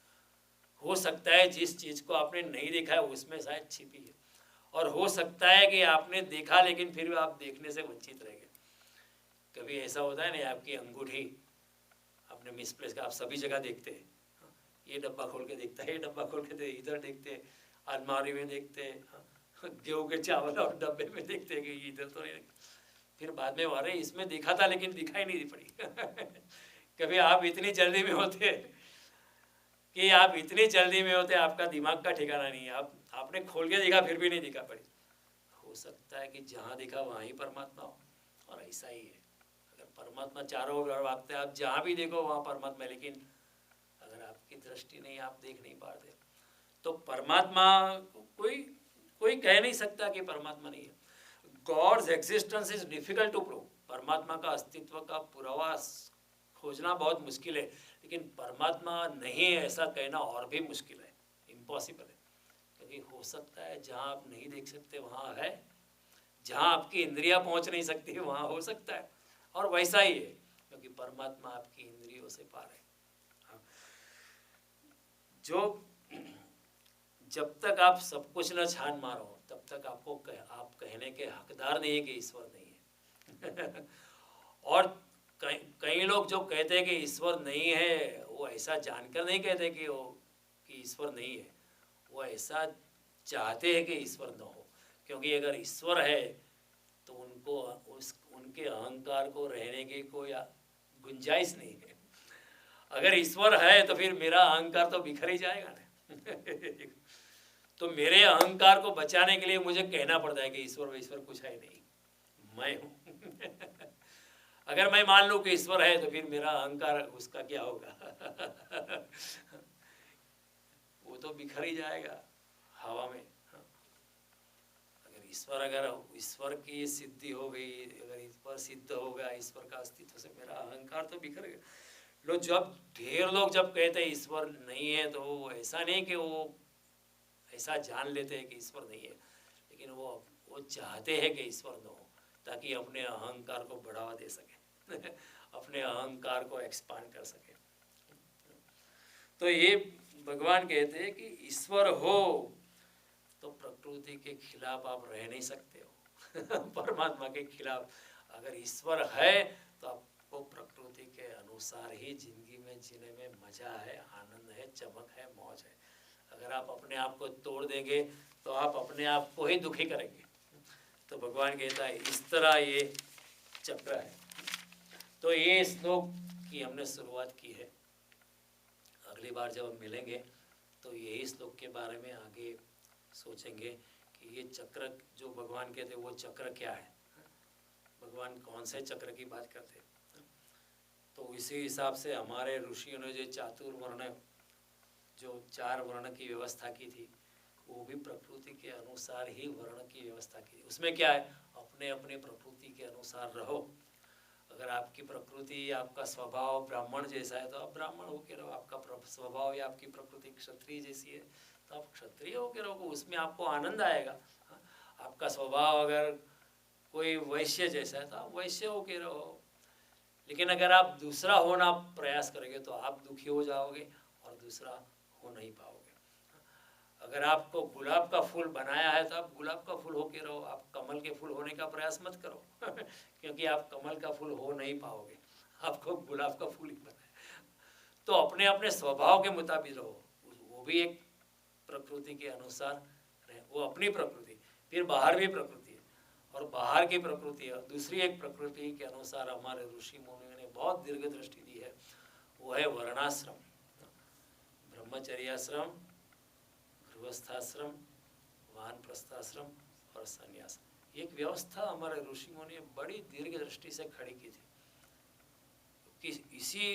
Speaker 1: हो सकता है जिस चीज को आपने नहीं देखा है उसमें शायद छिपी है, और हो सकता है कि आपने देखा लेकिन फिर भी आप देखने से वंचित रह गए। कभी ऐसा होता है ना, आपकी अंगूठी आपने मिसप्लेस, आप सभी जगह देखते हैं, ये डब्बा खोल के देखता है, ये डब्बा खोल के इधर देखते हैं, अलमारी में देखते हैं, गेहूँ के चावल और डब्बे में देखते हैं कि इधर तो नहीं, फिर बाद में अरे इसमें देखा था लेकिन दिखाई नहीं पड़ी। कभी आप इतनी जल्दी में होते कि आपका दिमाग का ठिकाना नहीं है, आपने खोल के देखा फिर भी नहीं दिखा पड़ी। हो सकता है कि जहाँ दिखा वहाँ ही परमात्मा हो, और ऐसा ही है। अगर परमात्मा चारों ओर भागते, आप जहाँ भी देखो वहाँ परमात्मा, लेकिन अगर आपकी दृष्टि नहीं, आप देख नहीं पाते, तो परमात्मा कोई कह नहीं सकता कि परमात्मा नहीं है। God's existence is difficult to prove. परमात्मा का अस्तित्व का पुरावा खोजना बहुत मुश्किल है, लेकिन परमात्मा नहीं है ऐसा कहना और भी मुश्किल है, इम्पॉसिबल है। क्योंकि हो सकता है जहाँ आप नहीं देख सकते वहाँ है, जहाँ आपकी इंद्रियां पहुँच नहीं सकती वहाँ हो सकता है, और वैसा ही है क्योंकि परमात्मा आपकी इंद्रियों से पार है। जो जब तक आप सब कुछ न छान मारो तब तक आप कहने के हकदार नहीं है कि ईश्वर नहीं है। और कई लोग जो कहते हैं कि ईश्वर नहीं है, वो ऐसा जानकर नहीं कहते कि ईश्वर नहीं है, वो ऐसा चाहते हैं कि ईश्वर न हो। क्योंकि अगर ईश्वर है तो उनके अहंकार को रहने की कोई गुंजाइश नहीं है। अगर ईश्वर है तो फिर मेरा अहंकार तो बिखर ही जाएगा ना। तो मेरे अहंकार को बचाने के लिए मुझे कहना पड़ता है कि ईश्वर कुछ है नहीं, मैं हूँ। अगर मैं मान लूँ कि ईश्वर है तो फिर मेरा अहंकार उसका क्या होगा? वो तो बिखर ही जाएगा हवा में। अगर ईश्वर की सिद्धि हो गई, अगर ईश्वर सिद्ध होगा, ईश्वर का अस्तित्व से मेरा अहंकार तो बिखर गया। ढेर लोग जब कहते हैं ईश्वर नहीं है तो ऐसा नहीं कि वो ऐसा जान लेते हैं कि ईश्वर नहीं है, लेकिन वो चाहते हैं कि ईश्वर न हो ताकि अपने अहंकार को बढ़ावा दे सके। अपने अहंकार को एक्सपांड कर सके। तो ये भगवान कहते हैं कि ईश्वर हो तो प्रकृति के खिलाफ आप रह नहीं सकते हो। परमात्मा के खिलाफ अगर ईश्वर है तो आपको प्रकृति के अनुसार ही जिंदगी में जीने में मजा है, आनंद है, चमक है, मौज है। अगर आप अपने आप को तोड़ देंगे तो आप अपने आप को ही दुखी करेंगे। तो भगवान कहता है इस तरह ये चक्र है। तो ये श्लोक की हमने शुरुआत की है। अगली बार जब हम मिलेंगे तो यही श्लोक के बारे में आगे सोचेंगे कि ये चक्र जो भगवान कहते वो चक्र क्या है, भगवान कौन से चक्र की बात करते। तो इसी हिसाब से हमारे ऋषियों ने जो चातुर्वर्ण, जो 4 वर्ण की व्यवस्था की थी, वो भी प्रकृति के अनुसार ही वर्ण की व्यवस्था की थी। उसमें क्या है, अपने अपने प्रकृति के अनुसार रहो। अगर आपकी प्रकृति, आपका स्वभाव ब्राह्मण जैसा है तो आप ब्राह्मण होकर रहो। आपका स्वभाव या आपकी प्रकृति क्षत्रिय जैसी है तो आप क्षत्रिय होकर रहो, उसमें आपको आनंद आएगा। आपका स्वभाव अगर कोई वैश्य जैसा है तो आप वैश्य होकर रहो। लेकिन अगर आप दूसरा होना प्रयास करेंगे तो आप दुखी हो जाओगे और दूसरा हो नहीं पाओगे। अगर आपको गुलाब का फूल बनाया है तो आप गुलाब का फूल होके रहो, आप कमल के फूल होने का प्रयास मत करो। क्योंकि आप कमल का फूल हो नहीं पाओगे, आपको गुलाब का फूल ही बनाया। तो अपने अपने स्वभाव के मुताबिक रहो। वो भी एक प्रकृति के अनुसार रहे, वो अपनी प्रकृति। फिर बाहर भी प्रकृति है और बाहर की प्रकृति है, दूसरी एक प्रकृति के अनुसार हमारे ऋषि मुनियों ने बहुत दीर्घ दृष्टि दी है। वो है वर्णाश्रम, ब्रह्मचर्याश्रम, गृहस्थाश्रम, वानप्रस्थाश्रम और संन्यास। एक व्यवस्था हमारे ऋषि मुनि ने बड़ी दीर्घ दृष्टि से खड़ी की थी कि इसी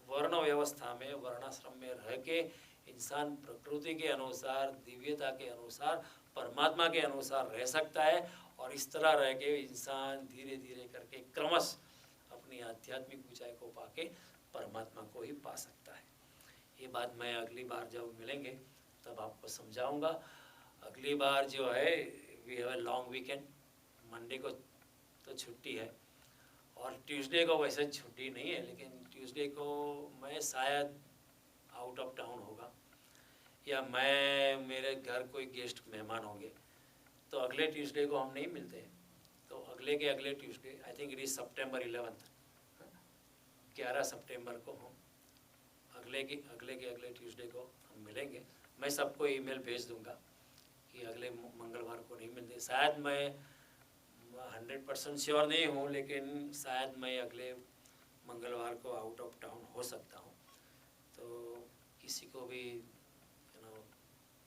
Speaker 1: वर्ण व्यवस्था में, वर्णाश्रम में रह के इंसान प्रकृति के अनुसार, दिव्यता के अनुसार, परमात्मा के अनुसार रह सकता है। और इस तरह रह के इंसान धीरे धीरे करके क्रमश अपनी आध्यात्मिक ऊंचाई को पाके परमात्मा को ही पा सकता है। ये बात मैं अगली बार जब मिलेंगे तब आपको समझाऊंगा। अगली बार जो है we have a long weekend. Monday को तो छुट्टी है और ट्यूसडे को वैसे छुट्टी नहीं है, लेकिन ट्यूसडे को मैं शायद आउट ऑफ टाउन होगा या मेरे घर कोई गेस्ट मेहमान होंगे, तो अगले ट्यूसडे को हम नहीं मिलते हैं। तो अगले के अगले Tuesday, I think it is September 11, 11 सितंबर को हम अगले के अगले ट्यूसडे को हम मिलेंगे। मैं सबको ईमेल भेज दूंगा कि अगले मंगलवार को नहीं मिलते। शायद मैं 100% श्योर नहीं हूँ, लेकिन शायद मैं अगले मंगलवार को आउट ऑफ टाउन हो सकता हूँ। तो किसी को भी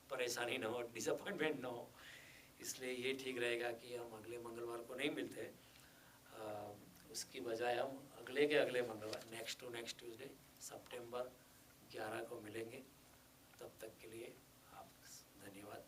Speaker 1: परेशानी ना हो, डिसअपॉइंटमेंट ना हो, इसलिए ये ठीक रहेगा कि हम अगले मंगलवार को नहीं मिलते। उसकी बजाय हम अगले के अगले मंगलवार, next to next Tuesday September 11 को मिलेंगे। तब तक के लिए आप धन्यवाद।